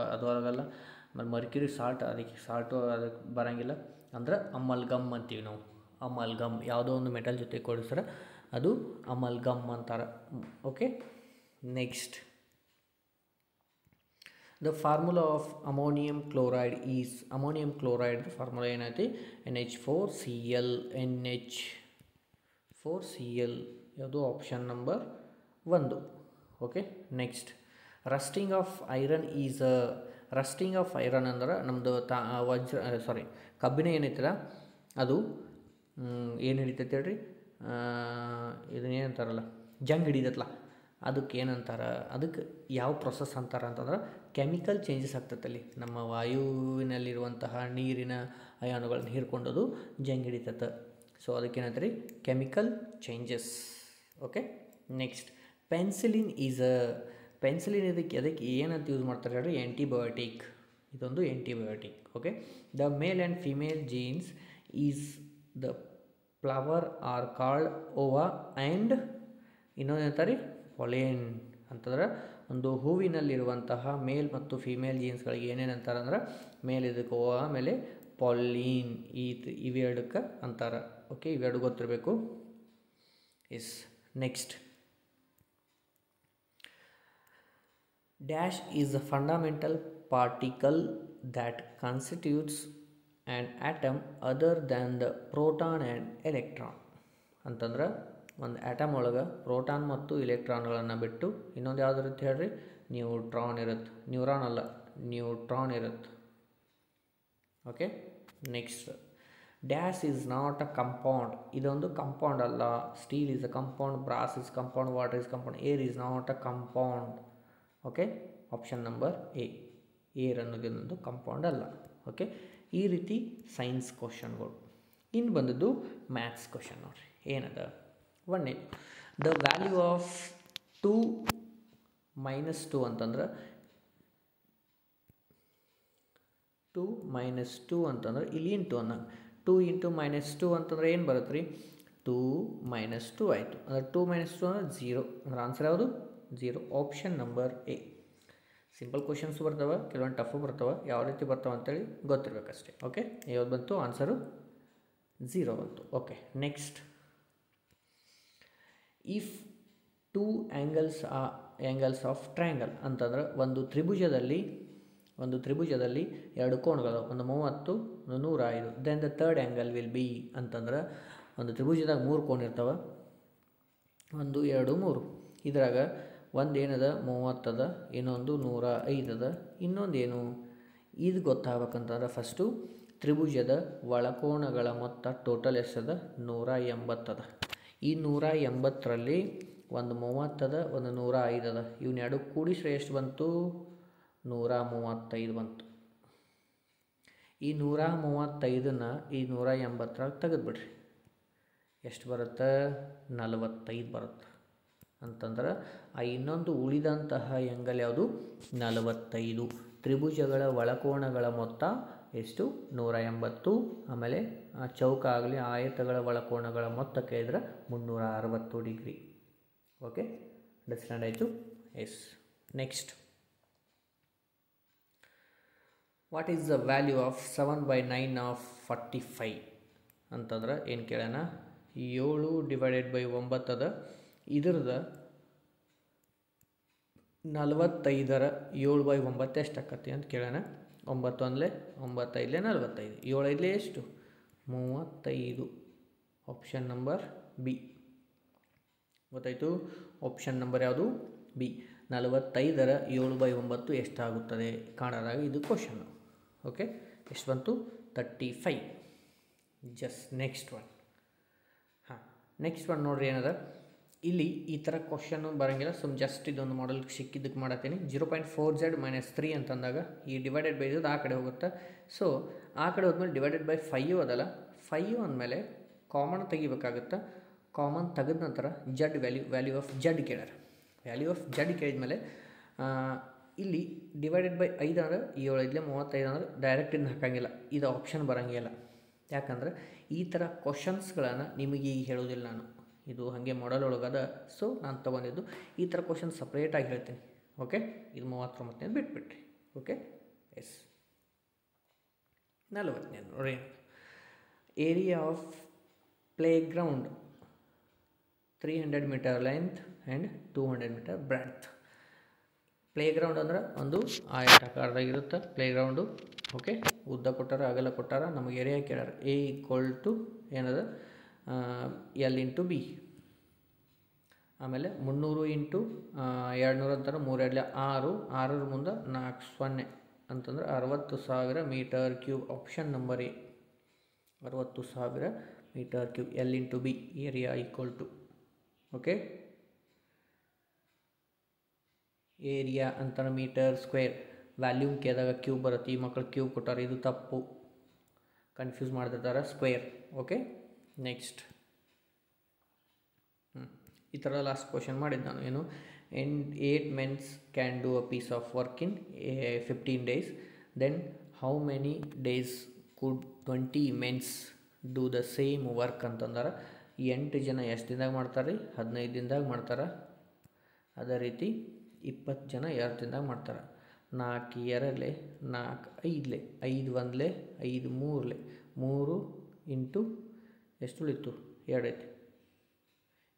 ಅದು ಆಗಲ್ಲ. ಆಮೇಲೆ ಮರ್ಕ್ಯುರಿ ಸಾಲ್ಟ್, ಅದಕ್ಕೆ ಸಾಲ್ಟು ಅದಕ್ಕೆ ಬರೋಂಗಿಲ್ಲ, ಅಂದ್ರೆ ಅಮಲ್ಗಮ್ ಅಂತೀವಿ ನಾವು. ಅಮಲ್ಗಮ್. ಯಾವುದೋ ಒಂದು ಮೆಟಲ್ ಜೊತೆ ಕೂಡಿಸ್ರೆ ಅದು ಅಮಲ್ಗಮ್ ಅಂತಾರೆ. Okay, next the formula of ammonium chloride is, ammonium chloride formula ಏನೈತಿ? NH4Cl. NH4Cl ಯಾವುದು? Option number 1. Okay, next rusting of iron is, rusting of iron ಅಂದ್ರೆ ನಮ್ಮದು ಕಬ್ಬಿಣ ಏನೈತಲ್ಲ ಅದು ಏನು ಹಿಡಿತೈತೆ ಹೇಳ್ರಿ, ಇದನ್ನೇನಂತಾರಲ್ಲ, ಜಂಗ್ ಹಿಡಿತೈತಲ್ಲ, ಅದಕ್ಕೆ ಏನಂತಾರೆ? ಅದಕ್ಕೆ ಯಾವ ಪ್ರೊಸೆಸ್ ಅಂತಾರೆ ಅಂತಂದ್ರೆ ಕೆಮಿಕಲ್ ಚೇಂಜಸ್ ಆಗ್ತೈತಲ್ಲಿ. ನಮ್ಮ ವಾಯುವಿನಲ್ಲಿರುವಂತಹ ನೀರಿನ ಅಯಾನುಗಳನ್ನ ಹೀರ್ಕೊಂಡದು ಜಂಗ್ ಹಿಡಿತೈತೆ. ಸೊ ಅದಕ್ಕೇನಂತ ರೀ? Chemical changes. Okay, next penicillin is a, penicillin ಅದಕ್ಕೆ ಏನಂತ ಯೂಸ್ ಮಾಡ್ತಾರೆ ಹೇಳ್ರಿ? ಆ್ಯಂಟಿಬಯೋಟಿಕ್. ಇದೊಂದು antibiotic. Okay, the male and female jeans is the flower are called Owa and ಇನ್ನೊಂದು ಏನಂತಾರೆ? ಪೊಲೆನ್ ಅಂತಂದ್ರೆ ಒಂದು ಹೂವಿನಲ್ಲಿರುವಂತಹ ಮೇಲ್ ಮತ್ತು ಫಿಮೇಲ್ ಜೀನ್ಸ್ಗಳಿಗೆ ಏನೇನು ಅಂತಾರೆ ಅಂದ್ರೆ, ಮೇಲ್ ಇದಕ್ಕೆ ಓವಾ, ಆಮೇಲೆ ಪಾಲಿನ್, ಇವೆರಡಕ್ಕೆ ಅಂತಾರೆ. ಓಕೆ, ಇವೆರಡು ಗೊತ್ತಿರಬೇಕು. Yes, next dash is a fundamental particle that constitutes an atom other than the proton and electron. ಅಂತಂದ್ರೆ ಒಂದು ಆಟಮ್ ಒಳಗೆ ಪ್ರೋಟಾನ್ ಮತ್ತು ಇಲೆಕ್ಟ್ರಾನ್ಗಳನ್ನು ಬಿಟ್ಟು ಇನ್ನೊಂದು ಯಾವ್ದು ಇರುತ್ತೆ ಹೇಳ್ರಿ? ನ್ಯೂಟ್ರಾನ್ ಇರುತ್ತೆ. ನ್ಯೂರಾನ್ ಅಲ್ಲ, ನ್ಯೂಟ್ರಾನ್ ಇರುತ್ತೆ. Okay, next dash is not a compound. ಇದೊಂದು ಕಂಪೌಂಡ್ ಅಲ್ಲ. Steel is a compound, brass is compound, water is compound, air is not a compound. Okay, option number A, air ಅನ್ನೋದೊಂದು compound ಅಲ್ಲ. Okay, ಈ ರೀತಿ science ಕ್ವಶನ್ಗಳು. ಇನ್ನು ಬಂದದ್ದು maths question ನೋಡಿರಿ. ಏನದ? 1 ದ ವ್ಯಾಲ್ಯೂ ಆಫ್ 2 - 2 ಅಂತಂದ್ರೆ 2 - 2 ಅಂತಂದ್ರೆ ಇಲ್ಲಿ ಇಂಟು ಅನ್ನ 2 × -2 ಅಂತಂದ್ರೆ ಏನು ಬರುತ್ತೆ ರೀ? 2 - 2 ಆಯಿತು. ಅಂದರೆ 2 - 2 ಅಂದರೆ 0. ಅಂದ್ರೆ ಆನ್ಸರ್ ಯಾವುದು? 0. Option number A. Simple questions ಬರ್ತಾವೆ, ಕೆಲವೊಂದು ಟಫು ಬರ್ತಾವೆ. ಯಾವ ರೀತಿ ಬರ್ತಾವೆ ಅಂತೇಳಿ ಗೊತ್ತಿರಬೇಕಷ್ಟೇ. ಓಕೆ, ಯಾವ್ದು ಬಂತು? ಆನ್ಸರು 0 ಬಂತು. Okay, next if 2 angles of triangle ಅಂತಂದ್ರೆ ಒಂದು ತ್ರಿಭುಜದಲ್ಲಿ 2 ಕೋಣಗಳು, ಒಂದು 30, ಒಂದು 105. Then the third angle will be ಅಂತಂದ್ರೆ ಒಂದು ತ್ರಿಭುಜದಾಗ 3 ಕೋಣ ಇರ್ತವೆ, 1, 2, 3. ಇದ್ರಾಗ ಒಂದು ಏನದ? 30 ಅದ, ಇನ್ನೊಂದು 105 ಅದ, ಇನ್ನೊಂದು ಏನು? ಇದು ಗೊತ್ತಾಗಬೇಕಂತಂದ್ರೆ ಫಸ್ಟು ತ್ರಿಭುಜದ ಒಳಕೋಣಗಳ ಮೊತ್ತ ಟೋಟಲ್ ಎಷ್ಟದ? 180 ಅದ. ಈ 180ರಲ್ಲಿ ಒಂದು 30 ಅದ, ಒಂದು 105 ಅದ. ಇವನ್ನೆರಡು ಕೂಡಿಸ್ರೆ ಎಷ್ಟು ಬಂತು? 135 ಬಂತು. ಈ 135ನ ಈ 180 ತೆಗೆದುಬಿಡ್ರಿ. ಎಷ್ಟು ಬರುತ್ತೆ? 45 ಬರುತ್ತೆ. ಅಂತಂದ್ರೆ ಆ ಇನ್ನೊಂದು ಉಳಿದಂತಹ ಆ್ಯಂಗಲ್ ಯಾವುದು? 45. ತ್ರಿಭುಜಗಳ ಒಳಕೋಣಗಳ ಮೊತ್ತ ಎಷ್ಟು? 180. ಆಮೇಲೆ ಚೌಕ ಆಗಲಿ ಆಯತಗಳ ಒಳಕೋಣಗಳ ಮೊತ್ತ ಕೇಳಿದ್ರೆ 360 ಡಿಗ್ರಿ. ಓಕೆ, ಅಂಡರ್ಸ್ಟ್ಯಾಂಡ್ ಆಯಿತು? Yes. Next what is the value of 7/9 of 45 ಅಂತಂದ್ರೆ ಏನು ಕೇಳೋಣ? 7 / 9 ಅದ. ಇದ್ರದ್ದು 45ರ 7/9 ಎಷ್ಟು ಆಕತಿ ಅಂತ ಕೇಳೋಣ. 9 1 9, 5 45, 7 5 ಎಷ್ಟು? 35. Option number B. ಗೊತ್ತಾಯಿತು? ಆಪ್ಷನ್ ನಂಬರ್ ಯಾವುದು? ಬಿ. 45ರ 7/9 ಎಷ್ಟಾಗುತ್ತದೆ ಕಾಣೋದಾಗ ಇದು ಕ್ವಶನ್ನು. ಓಕೆ, ಎಷ್ಟು ಬಂತು? 35. Just next one. Next one ನೋಡ್ರಿ ಏನದ ಇಲ್ಲಿ ಈ ಥರ ಕ್ವಶನ್ನು ಬರೋಂಗಿಲ್ಲ. ಜಸ್ಟ್ ಇದೊಂದು ಮಾಡಲ್ ಸಿಕ್ಕಿದ್ದಕ್ಕೆ ಮಾಡತ್ತೀನಿ. 0.4z - 3 ಅಂತಂದಾಗ ಈ ಡಿವೈಡೆಡ್ ಬೈ ಇರೋದು ಆ ಕಡೆ ಹೋಗುತ್ತೆ. ಸೊ ಆ ಕಡೆ ಹೋದ್ಮೇಲೆ ಡಿವೈಡೆಡ್ ಬೈ 5 ಅದಲ್ಲ, 5 ಅಂದಮೇಲೆ ಕಾಮನ್ ತೆಗಿಬೇಕಾಗುತ್ತೆ. ಕಾಮನ್ ತೆಗೆದ ನಂತರ ಜಡ್ ವ್ಯಾಲ್ಯೂ ಆಫ್ ಜಡ್ ಕೇಳ್ಯಾರ. ವ್ಯಾಲ್ಯೂ ಆಫ್ ಜಡ್ ಕೇಳಿದ್ಮೇಲೆ ಇಲ್ಲಿ ಡಿವೈಡೆಡ್ ಬೈ 5 ಅಂದರೆ 7 5 35 ಅಂದರೆ ಡೈರೆಕ್ಟ್ ಇದನ್ನ ಹಾಕೋಂಗಿಲ್ಲ. ಇದು ಆಪ್ಷನ್ ಬರೋಂಗಿಲ್ಲ. ಯಾಕಂದ್ರೆ ಈ ಥರ ಕ್ವಶನ್ಸ್ಗಳನ್ನು ನಿಮಗೆ ಈಗ ಹೇಳೋದಿಲ್ಲ ನಾನು. ಇದು ಹಾಗೆ ಮಾಡಲ್ ಒಳಗದ. ಸೊ ನಾನು ತೊಗೊಂಡಿದ್ದು ಈ ಥರ ಕ್ವಶನ್ ಸಪ್ರೇಟಾಗಿ ಹೇಳ್ತೀನಿ. ಓಕೆ, ಇದು 39 ಬಿಟ್ಬಿಟ್ರಿ. Okay, yes. 40 ನೋಡಿ, area of playground 300 metre length and 200 metre breadth. Playground ಅಂದ್ರೆ ಒಂದು ಆಯತಾಕಾರದಾಗಿರುತ್ತೆ ಪ್ಲೇಗ್ರೌಂಡು. ಓಕೆ, ಉದ್ದ ಕೊಟ್ಟಾರ, ಅಗಲ ಕೊಟ್ಟಾರ, ನಮಗೆ ಏರಿಯಾ ಕೇಳ್ಯಾರ. A = ಏನದ L × B. ಆಮೇಲೆ 300 × 200 ಅಂತಾರೆ, 3 2 6, 6 ಮುಂದೆ 4 0 ಅಂತಂದ್ರೆ 60,000 metre cube. Option number A 60,000 metre cube. L × B area = okay, area ಅಂತಾರೆ ಮೀಟರ್ ಸ್ಕ್ವೇರ್. ವ್ಯಾಲ್ಯೂಮ್ ಕೇಳಿದಾಗ ಕ್ಯೂಬ್ ಬರುತ್ತೆ. ಈ ಮಕ್ಕಳು ಕ್ಯೂಬ್ ಕೊಟ್ಟಾರೆ, ಇದು ತಪ್ಪು, ಕನ್ಫ್ಯೂಸ್ ಮಾಡ್ತಿರ್ತಾರೆ, ಸ್ಕ್ವೇರ್. ಓಕೆ, ನೆಕ್ಸ್ಟ್ ಈ ಥರ ಲಾಸ್ಟ್ ಕ್ವಶನ್ ಮಾಡಿದ್ದು ನಾನು. ಏನು, 8 men can do a piece of work in 15 days. Then how many days could 20 men do the same work ಅಂತಂದ್ರೆ 8 ಜನ ಎಷ್ಟು ದಿನದಾಗ ಮಾಡ್ತಾರೆ ರೀ? 15 ದಿನದಾಗ ಮಾಡ್ತಾರೆ. ಅದೇ ರೀತಿ 20 ಜನ 2 ದಿನದಾಗ ಮಾಡ್ತಾರೆ. 4 2 4 5 5 1 5 3 3 ಇಂಟು ಎಷ್ಟು ಉಳಿತು? 2 ಐತಿ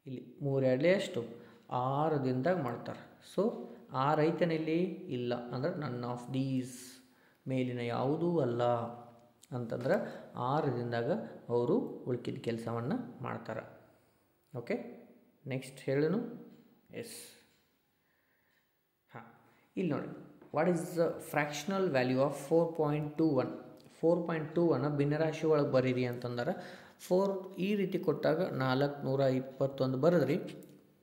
ಇಲ್ಲಿ. 3 2 ಎಷ್ಟು? 6 ದಿನದಾಗ ಮಾಡ್ತಾರೆ. ಸೊ 6 ಐತನ ಇಲ್ಲಿ? ಇಲ್ಲ. ಅಂದ್ರೆ ನನ್ ಆಫ್ ದೀಸ್ ಮೇಲಿನ ಯಾವುದೂ ಅಲ್ಲ ಅಂತಂದ್ರೆ 6 ದಿನದಾಗ ಅವರು ಉಳ್ಕಿದ ಕೆಲಸವನ್ನು ಮಾಡ್ತಾರೆ. Okay, next ಹೇಳನು. ಎಸ್, ಹಾಂ, ಇಲ್ಲಿ ನೋಡಿ, what is the fractional value of 4.21? 4.21 ಭಿನ್ನರಾಶಿ ಒಳಗೆ ಬರೀರಿ ಅಂತಂದ್ರೆ 4 ಈ ರೀತಿ ಕೊಟ್ಟಾಗ 421 ಬರೆದ್ರಿ.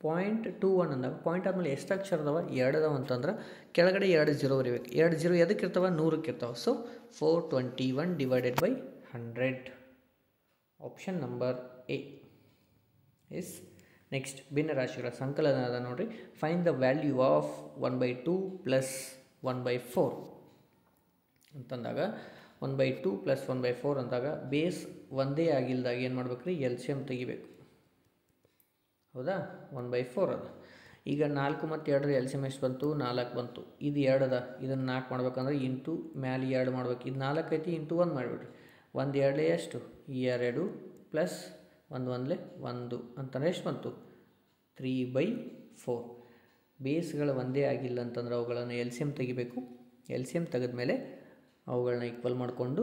0.21 ಅಂದಾಗ ಪಾಯಿಂಟ್ ಆದಮೇಲೆ ಎಷ್ಟು ಅಕ್ಷರ ಅದಾವ? 2 ಅದಾವ ಅಂತಂದ್ರೆ ಕೆಳಗಡೆ 2 0 ಬರೀಬೇಕು. 2 0 ಎದಕ್ಕೆ ಇರ್ತಾವ? 100ಕ್ಕೆ ಇರ್ತಾವೆ. So 421 divided by 100. Option number A is next. ಭಿನ್ನರಾಶಿಗಳ ಸಂಕಲನ ಅದ ನೋಡಿರಿ. Find the value of 1/2 plus 1/4 ಅಂತಂದಾಗ 1/2 ಪ್ಲಸ್ 1/4 ಅಂದಾಗ ಬೇಸ್ ಒಂದೇ ಆಗಿಲ್ದಾಗ ಏನು ಮಾಡ್ಬೇಕು ರೀ? LCM ತೆಗಿಬೇಕು. ಹೌದಾ? 1/4 ಅದ. ಈಗ 4 ಮತ್ತು 2 LCM ಎಷ್ಟು ಬಂತು? 4 ಬಂತು. ಇದು 2 ಅದ, ಇದನ್ನು 4 ಮಾಡ್ಬೇಕಂದ್ರೆ ಇಂಟು ಮ್ಯಾಲೆ 2 ಮಾಡ್ಬೇಕು. ಇದು 4 ಐತಿ, ಇಂಟು 1 ಮಾಡಿಬಿಡ್ರಿ. 1 2 ಎಷ್ಟು? 2 ಪ್ಲಸ್ 1 1 1 ಅಂತಂದ್ರೆ ಎಷ್ಟು ಬಂತು? 3/4. ಬೇಸ್ಗಳು ಒಂದೇ ಆಗಿಲ್ಲ ಅಂತಂದ್ರೆ ಅವುಗಳನ್ನು LCM ತೆಗಿಬೇಕು. LCM ತೆಗೆದ್ಮೇಲೆ ಅವುಗಳನ್ನ ಈಕ್ವಲ್ ಮಾಡಿಕೊಂಡು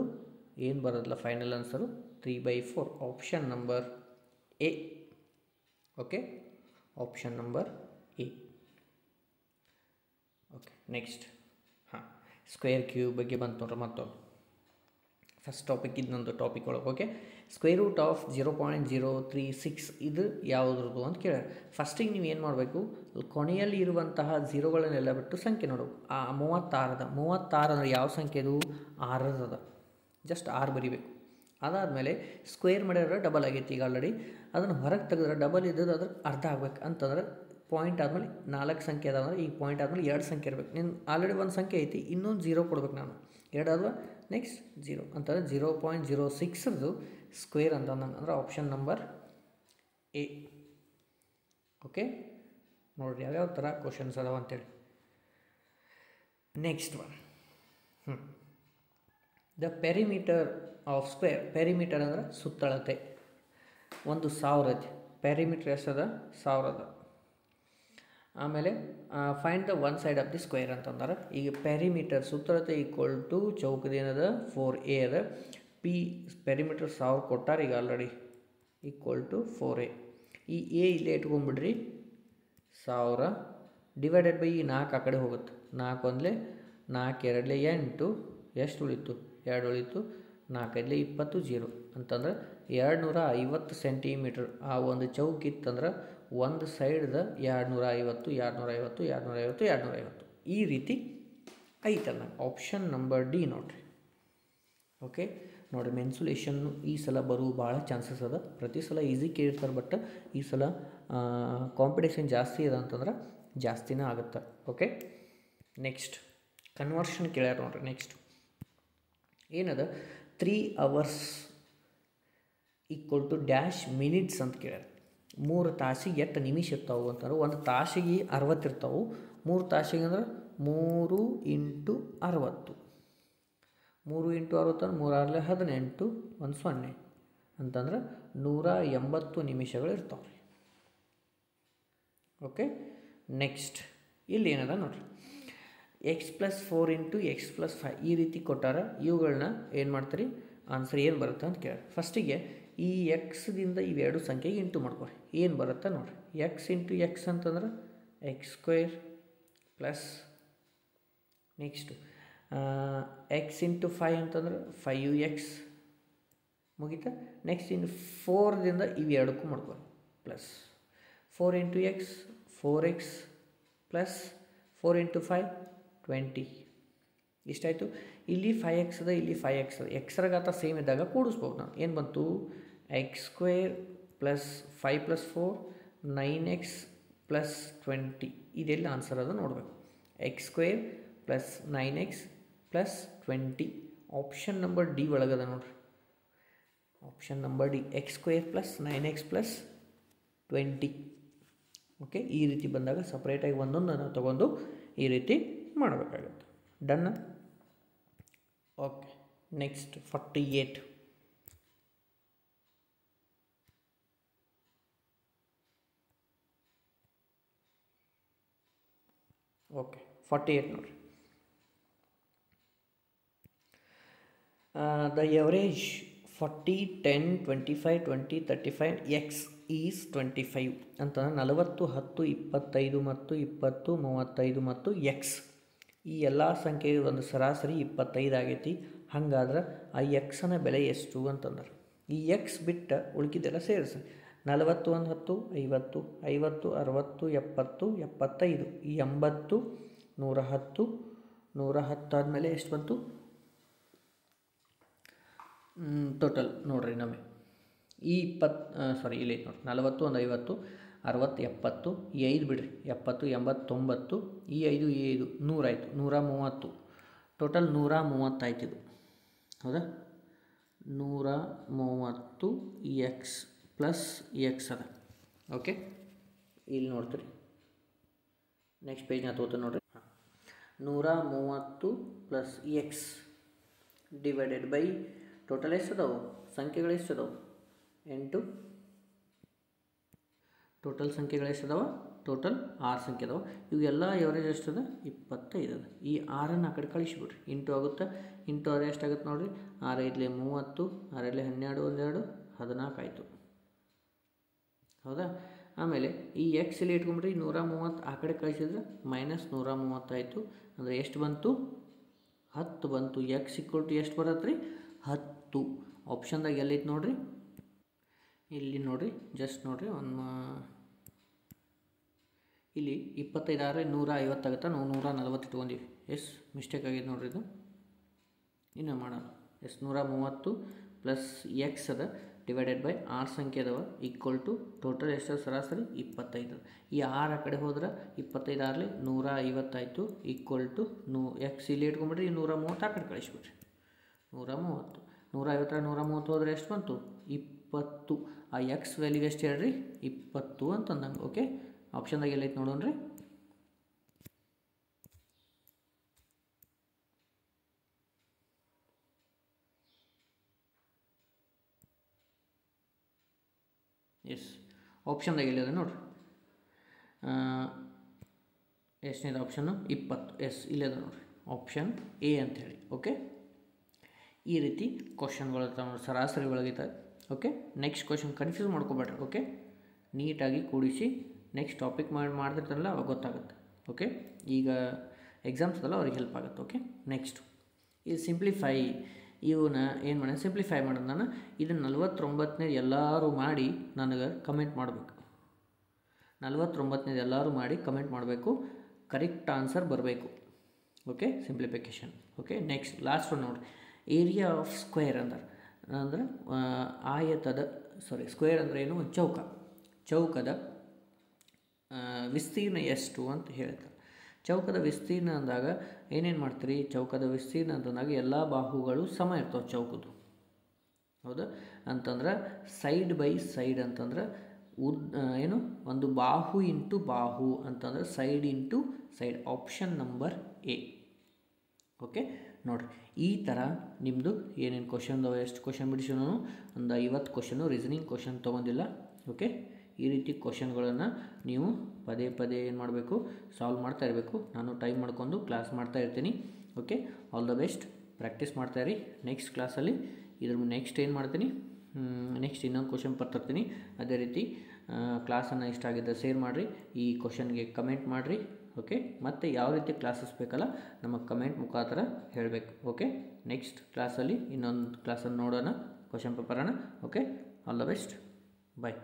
ಏನು ಬರೋದಿಲ್ಲ final answer 3/4. Option number A. Okay, option number A. Okay, next. ಹಾಂ, ಸ್ಕ್ವೇರ್ ಕ್ಯೂಬ್ ಬಗ್ಗೆ ಬಂತು ನೋಡ್ರಿ ಮತ್ತೊಂದು. ಫಸ್ಟ್ ಟಾಪಿಕ್ ಇದನ್ನೊಂದು ಟಾಪಿಕ್ ಒಳಗೆ. ಓಕೆ, ಸ್ಕ್ವೇರ್ ರೂಟ್ ಆಫ್ 0.036 ಇದು ಯಾವುದ್ರದ್ದು ಅಂತ ಕೇಳ್ಯಾರ. ಫಸ್ಟಿಗೆ ನೀವು ಏನು ಮಾಡಬೇಕು? ಕೊನೆಯಲ್ಲಿ ಇರುವಂತಹ ಝೀರೋಗಳನ್ನೆಲ್ಲ ಬಿಟ್ಟು ಸಂಖ್ಯೆ ನೋಡಬೇಕು. 36 ಅದ. 36 ಅಂದರೆ ಯಾವ ಸಂಖ್ಯೆ ಅದು? 6 ಅದ. ಜಸ್ಟ್ 6 ಬರಿಬೇಕು. ಅದಾದಮೇಲೆ ಸ್ಕ್ವೇರ್ ಮಾಡಿದ್ರೆ ಡಬಲ್ ಆಗೈತಿ ಈಗ ಆಲ್ರೆಡಿ. ಅದನ್ನು ಹೊರಗೆ ತೆಗೆದ್ರೆ ಡಬಲ್ ಇದ್ದದ್ದು ಅದ್ರ ಅರ್ಧ ಆಗ್ಬೇಕು. ಅಂತಂದ್ರೆ ಪಾಯಿಂಟ್ ಆದಮೇಲೆ 4 ಸಂಖ್ಯೆ ಅದಾವಂದ್ರೆ ಈ ಪಾಯಿಂಟ್ ಆದಮೇಲೆ 2 ಸಂಖ್ಯೆ ಇರಬೇಕು. ನೀನು ಆಲ್ರೆಡಿ 1 ಸಂಖ್ಯೆ ಐತಿ, ಇನ್ನೊಂದು 0 ಕೊಡ್ಬೇಕು ನಾನು. 2 ಆದ್ವಾ, ನೆಕ್ಸ್ಟ್ 0 ಅಂತಂದರೆ 0.06 ಸ್ಕ್ವೇರ್ ಅಂತ ಅಂದ್ರೆ ಆಪ್ಷನ್ ನಂಬರ್ ಎ. ಓಕೆ, ನೋಡಿರಿ ಯಾವ್ಯಾವ ಥರ ಕ್ವಶನ್ಸ್ ಅದಾವ ಅಂತೇಳಿ. Next one, the perimeter of square. Perimeter ಅಂದರೆ ಸುತ್ತಳತೆ. 1000 ಐತಿ. ಪೆರಿಮೀಟರ್ ಎಷ್ಟದ? 1000 ಅದ. ಆಮೇಲೆ find the one side of the square ಅಂತಂದ್ರೆ ಈಗ ಪೆರಿಮೀಟರ್ ಸುತ್ತಳತೆ ಈಕ್ವಲ್ ಟು ಚೌಕದ ಏನದ? 4a ಅದ. ಪಿ ಪೆರಿಮೀಟರ್ 1000 ಕೊಟ್ಟಾರ ಈಗ ಆಲ್ರೆಡಿ, ಈಕ್ವಲ್ ಟು 4a. ಈ ಎ ಇಲ್ಲೇ ಇಟ್ಕೊಂಡ್ಬಿಡ್ರಿ. 1000 ಡಿವೈಡೆಡ್ ಬೈ ಈ 4 ಆ ಕಡೆ ಹೋಗುತ್ತೆ. 4 1 4 2 8 ಎಷ್ಟು ಉಳಿತು? 2 ಉಳಿತು. 4 5 20 0 ಅಂತಂದ್ರೆ 250 ಸೆಂಟಿಮೀಟ್ರ್. ಆ ಒಂದು ಚೌಕಿತ್ತಂದ್ರೆ ಒಂದು ಸೈಡ್ದ 250 250 250 250 ಈ ರೀತಿ ಐತಲ್ಲ. ಆಪ್ಷನ್ ನಂಬರ್ ಡಿ ನೋಡ್ರಿ. ಓಕೆ, ನೋಡಿರಿ ಮೆನ್ಸುಲೇಷನ್ನು ಈ ಸಲ ಬರುವ ಭಾಳ ಚಾನ್ಸಸ್ ಅದ. ಪ್ರತಿ ಸಲ ಈಸಿ ಕೇಳಿರ್ತಾರೆ, ಬಟ್ ಈ ಸಲ ಕಾಂಪಿಟೇಷನ್ ಜಾಸ್ತಿ ಇದೆ ಅಂತಂದ್ರೆ ಜಾಸ್ತಿನೇ ಆಗುತ್ತೆ. ಓಕೆ, ನೆಕ್ಸ್ಟ್ ಕನ್ವರ್ಷನ್ ಕೇಳ್ಯಾರ ನೋಡ್ರಿ. ನೆಕ್ಸ್ಟ್ ಏನದ? 3 hours equal to dash minutes ಅಂತ ಕೇಳ್ಯಾರ. 3 ತಾಸಿಗೆ ಎಷ್ಟು ನಿಮಿಷ ಇರ್ತಾವೆ ಅಂತಂದ್ರೆ 1 ತಾಸಿಗೆ 60 ಇರ್ತಾವೆ. 3 ತಾಸಿಗೆ ಅಂದ್ರೆ 3 × 60. 3 × 60 ಅಂದ್ರೆ 3 6 18 1 0 ಅಂತಂದ್ರೆ 180 ನಿಮಿಷಗಳು ಇರ್ತಾವೆ ರೀ. ಓಕೆ, ನೆಕ್ಸ್ಟ್ ಇಲ್ಲಿ ಏನದ ನೋಡಿರಿ, x+4 × x+5 ಈ ರೀತಿ ಕೊಟ್ಟಾರ. ಇವುಗಳನ್ನ ಏನು ಮಾಡ್ತೀರಿ, ಆನ್ಸರ್ ಏನು ಬರುತ್ತೆ ಅಂತ ಕೇಳಿ. ಫಸ್ಟಿಗೆ ಈ ಎಕ್ಸ್ದಿಂದ ಇವೆರಡು ಸಂಖ್ಯೆಗೆ ಇಂಟು ಮಾಡ್ಕೊರಿ, ಏನು ಬರುತ್ತೆ ನೋಡಿರಿ. ಎಕ್ಸ್ ಇಂಟು ಎಕ್ಸ್ ಅಂತಂದ್ರೆ x² plus next X into 5 ಅಂತಂದ್ರೆ 5x ಮುಗೀತಾ. ನೆಕ್ಸ್ಟ್ ಇನ್ನು 4ದಿಂದ ಇವೆರಡಕ್ಕೂ ಮಾಡ್ಕೊರಿ ಪ್ಲಸ್ 4 × x 4x ಪ್ಲಸ್ 4 × 5 20 ಇಷ್ಟಾಯಿತು. ಇಲ್ಲಿ 5x ಅದ, ಇಲ್ಲಿ 5x ಅದ, ಎಕ್ಸ್ರ ಗಾತ ಸೇಮ್ ಇದ್ದಾಗ ಕೂಡಿಸ್ಬೋದು ನಾವು. ಏನು ಬಂತು, x² ಪ್ಲಸ್ 5 + 4 9x ಪ್ಲಸ್ 20. ಇದೆಲ್ಲ ಆನ್ಸರ್ ಅದು ನೋಡಬೇಕು. x² plus 9x plus 20 option number D ಒಳಗದ ನೋಡ್ರಿ. Option number D x² plus 9x plus 20. Okay, ಈ ರೀತಿ ಬಂದಾಗ ಸಪ್ರೇಟಾಗಿ ಒಂದೊಂದನ್ನು ತಗೊಂಡು ಈ ರೀತಿ ಮಾಡಬೇಕಾಗುತ್ತೆ. ಡನ್. Okay, next 48. ಓಕೆ, 48 ನೋಡಿರಿ. ದ ಎವರೇಜ್ 40 10 25 20 35 x ಈಸ್ 25 ಅಂತಂದ್ರೆ 40 10 25 ಮತ್ತು 20 35 ಮತ್ತು ಎಕ್ಸ್ ಈ ಎಲ್ಲ ಸಂಖ್ಯೆ ಒಂದು ಸರಾಸರಿ 25 ಆಗೈತಿ. ಹಾಗಾದ್ರೆ ಆ ಎಕ್ಸನ ಬೆಲೆ ಎಷ್ಟು ಅಂತಂದ್ರೆ ಈ ಎಕ್ಸ್ ಬಿಟ್ಟು ಉಳ್ಕಿದ್ದೆಲ್ಲ ಸೇರಿಸಿ 40 1 10 50 50 60 70 75 80 110 110 ಆದಮೇಲೆ ಎಷ್ಟು ಬಂತು ಟೋಟಲ್ ನೋಡ್ರಿ. ನಮಗೆ ಈ ಇಲ್ಲಿ ನೋಡಿ 40 1 50 60 70 ಈ 5 ಬಿಡ್ರಿ 70 80 90 ಈ 5 ಈ 5 100 ಆಯಿತು. 130 ಟೋಟಲ್ 130 ಆಯ್ತು ಇದು. ಹೌದಾ, 130 ಎಕ್ಸ್ ಪ್ಲಸ್ ಎಕ್ಸ್ ಅದ. ಓಕೆ, ಇಲ್ಲಿ ನೋಡ್ತೀರಿ ನೆಕ್ಸ್ಟ್ ಪೇಜ್ನ ತೋತ ನೋಡ್ರಿ. 130 plus X divided by total ಎಷ್ಟು ಅದಾವೆ, ಸಂಖ್ಯೆಗಳು ಎಷ್ಟು ಅದಾವೆ 8. ಟೋಟಲ್ ಸಂಖ್ಯೆಗಳು ಎಷ್ಟು ಅದಾವೆ, ಟೋಟಲ್ 6 ಸಂಖ್ಯೆ ಅದಾವೆ. ಇವೆಲ್ಲ ಎವರೇಜ್ ಎಷ್ಟದ 25 ಅದ. ಈ 6ನ್ನು ಆ ಕಡೆ ಕಳಿಸಿಬಿಡ್ರಿ, ಇಂಟು ಆಗುತ್ತೆ. ಇಂಟು 6 ಎಷ್ಟಾಗುತ್ತೆ ನೋಡಿರಿ, 6 5 30 6 12 12 14 ಆಯಿತು. ಹೌದಾ, ಆಮೇಲೆ ಈ ಎಕ್ಸ್ ಇಲ್ಲಿ ಇಟ್ಕೊಂಡ್ಬಿಟ್ರಿ 130 ಆ ಕಡೆ ಕಳಿಸಿದ್ರೆ ಮೈನಸ್ 130 ಆಯಿತು. ಅಂದರೆ ಎಷ್ಟು ಬಂತು 10 ಬಂತು. ಎಕ್ಸ್ = ಎಷ್ಟು ಬರತ್ತೆ ರೀ 10. ಆಪ್ಷನ್ದಾಗ ಎಲ್ಲೈತೆ ನೋಡಿರಿ, ಇಲ್ಲಿ ನೋಡಿರಿ, ಜಸ್ಟ್ ನೋಡಿರಿ ಇಲ್ಲಿ 25 ಆದರೆ 150 ಆಗುತ್ತೆ. ನಾವು 140 ಇಟ್ಕೊಂಡೀವಿ. ಎಸ್ ಮಿಸ್ಟೇಕ್ ಆಗಿದೆ ನೋಡಿರಿ, ಇದು ಇನ್ನೂ ಮಾಡೋಣ. ಎಸ್ 130 ಪ್ಲಸ್ ಎಕ್ಸ್ ಅದ ಡಿವೈಡೆಡ್ ಬೈ 6 ಸಂಖ್ಯೆ ಅದಾವ = ಟೋಟಲ್ ಎಷ್ಟು ಸರಾಸರಿ 25. ಈ 6 ಆ ಕಡೆ ಹೋದ್ರೆ 25 ಆಗಲಿ 150 ಆಯಿತು ಎಕ್ಸ್ ಇಲ್ಲಿ ಇಟ್ಕೊಂಡ್ಬಿಟ್ರಿ 130 ಆ ಕಡೆ ಕಳಿಸ್ಬಿಟ್ರಿ 130. 150 130 ಹೋದರೆ ಎಷ್ಟು ಬಂತು 20. ಆ ಎಕ್ಸ್ ವ್ಯಾಲ್ಯೂ ಎಷ್ಟು ಹೇಳ್ರಿ 20 ಅಂತಂದಂಗೆ. ಓಕೆ, ಆಪ್ಷನ್ದಾಗ ಎಲ್ಲೈತೆ ನೋಡೋಣ್ರಿ. ಎಸ್ ಆಪ್ಷನ್ದಾಗ ಎಲ್ಲಿದೆ ನೋಡ್ರಿ, ಎಷ್ಟನೇದು ಆಪ್ಷನ್ನು 20. ಎಸ್ ಇಲ್ಲದ ನೋಡ್ರಿ, ಆಪ್ಷನ್ ಎ ಅಂಥೇಳಿ. ಓಕೆ, ಈ ರೀತಿ ಕ್ವಶನ್ಗಳು ಇರ್ತಾವೆ ನೋಡಿ, ಸರಾಸರಿ ಒಳಗಿರ್ತವೆ. ಓಕೆ, ನೆಕ್ಸ್ಟ್ ಕ್ವಶನ್ ಕನ್ಫ್ಯೂಸ್ ಮಾಡ್ಕೋಬೇಡ್ರಿ. ಓಕೆ, ನೀಟಾಗಿ ಕೂಡಿಸಿ ನೆಕ್ಸ್ಟ್ ಟಾಪಿಕ್ ಮಾಡ್ತಿರ್ತಾರಲ್ಲ ಅವಾಗ ಗೊತ್ತಾಗುತ್ತೆ. ಓಕೆ, ಈಗ ಎಕ್ಸಾಮ್ಸ್ ಅದಲ್ಲ ಅವ್ರಿಗೆ ಹೆಲ್ಪ್ ಆಗುತ್ತೆ. ಓಕೆ, ನೆಕ್ಸ್ಟು ಇದು ಸಿಂಪ್ಲಿಫೈ. ಇವನ್ನ ಏನು ಮಾಡಿ ಸಿಂಪ್ಲಿಫೈ ಮಾಡೋದು ನಾನು ಇದನ್ನು 49ನೇ ಎಲ್ಲರೂ ಮಾಡಿ ನನಗೆ ಕಮೆಂಟ್ ಮಾಡಬೇಕು. 49ನೇದು ಎಲ್ಲರೂ ಮಾಡಿ ಕಮೆಂಟ್ ಮಾಡಬೇಕು, ಕರೆಕ್ಟ್ ಆನ್ಸರ್ ಬರಬೇಕು. Okay, simplification. Okay, next last one ನೋಡಿರಿ, ಏರಿಯಾ ಆಫ್ ಸ್ಕ್ವೇರ್ ಅಂದ್ರೆ ಆಯತದ ಸ್ಕ್ವೇರ್ ಅಂದರೆ ಏನು, ಚೌಕದ ವಿಸ್ತೀರ್ಣ ಎಷ್ಟು ಅಂತ ಹೇಳ್ತಾರೆ. ಚೌಕದ ವಿಸ್ತೀರ್ಣ ಅಂದಾಗ ಏನೇನು ಮಾಡ್ತೀರಿ, ಚೌಕದ ವಿಸ್ತೀರ್ಣ ಅಂತಂದಾಗ ಎಲ್ಲ ಬಾಹುಗಳು ಸಮ ಇರ್ತಾವೆ ಚೌಕದ್ದು. ಹೌದಾ, ಅಂತಂದ್ರೆ ಸೈಡ್ ಬೈ ಸೈಡ್ ಅಂತಂದ್ರೆ ಏನು ಒಂದು ಬಾಹು ಇಂಟು ಬಾಹು ಅಂತಂದ್ರೆ side into side. Option number A. Okay, ನೋಡಿರಿ ಈ ಥರ ನಿಮ್ಮದು ಏನೇನು ಕ್ವಶನ್ ಎಷ್ಟು ಕ್ವಶನ್ ಬಿಡಿಸಿನೂ ಒಂದು 50 ಕ್ವಶನು ರೀಸನಿಂಗ್ ಕ್ವಶನ್ ತೊಗೊಂಡಿಲ್ಲ. ಓಕೆ, ಈ ರೀತಿ ಕ್ವಶನ್ಗಳನ್ನು ನೀವು ಪದೇ ಪದೇ ಏನು ಮಾಡಬೇಕು, ಸಾಲ್ವ್ ಮಾಡ್ತಾ ಇರಬೇಕು. ನಾನು ಟೈಮ್ ಮಾಡ್ಕೊಂಡು ಕ್ಲಾಸ್ ಮಾಡ್ತಾ ಇರ್ತೀನಿ. Okay, all the best, practice ಮಾಡ್ತಾಯಿರಿ. ನೆಕ್ಸ್ಟ್ ಕ್ಲಾಸಲ್ಲಿ ನೆಕ್ಸ್ಟ್ ಏನು ಮಾಡ್ತೀನಿ, ನೆಕ್ಸ್ಟ್ ಇನ್ನೊಂದು ಕ್ವಶನ್ ತರ್ತೀನಿ. ಅದೇ ರೀತಿ ಕ್ಲಾಸನ್ನು ಇಷ್ಟ ಆಗಿದ್ದರೆ ಶೇರ್ ಮಾಡಿರಿ, ಈ ಕ್ವಶನ್ಗೆ ಕಮೆಂಟ್ ಮಾಡಿರಿ. ಓಕೆ, ಮತ್ತು ಯಾವ ರೀತಿ ಕ್ಲಾಸಸ್ ಬೇಕಲ್ಲ ನಮಗೆ ಕಮೆಂಟ್ ಮುಖಾಂತರ ಹೇಳಬೇಕು. ಓಕೆ, ನೆಕ್ಸ್ಟ್ ಕ್ಲಾಸಲ್ಲಿ ಇನ್ನೊಂದು ಕ್ಲಾಸನ್ನು ನೋಡೋಣ, ಕ್ವಶನ್ ಪೇಪರನ್ನು. Okay, all the best, bye.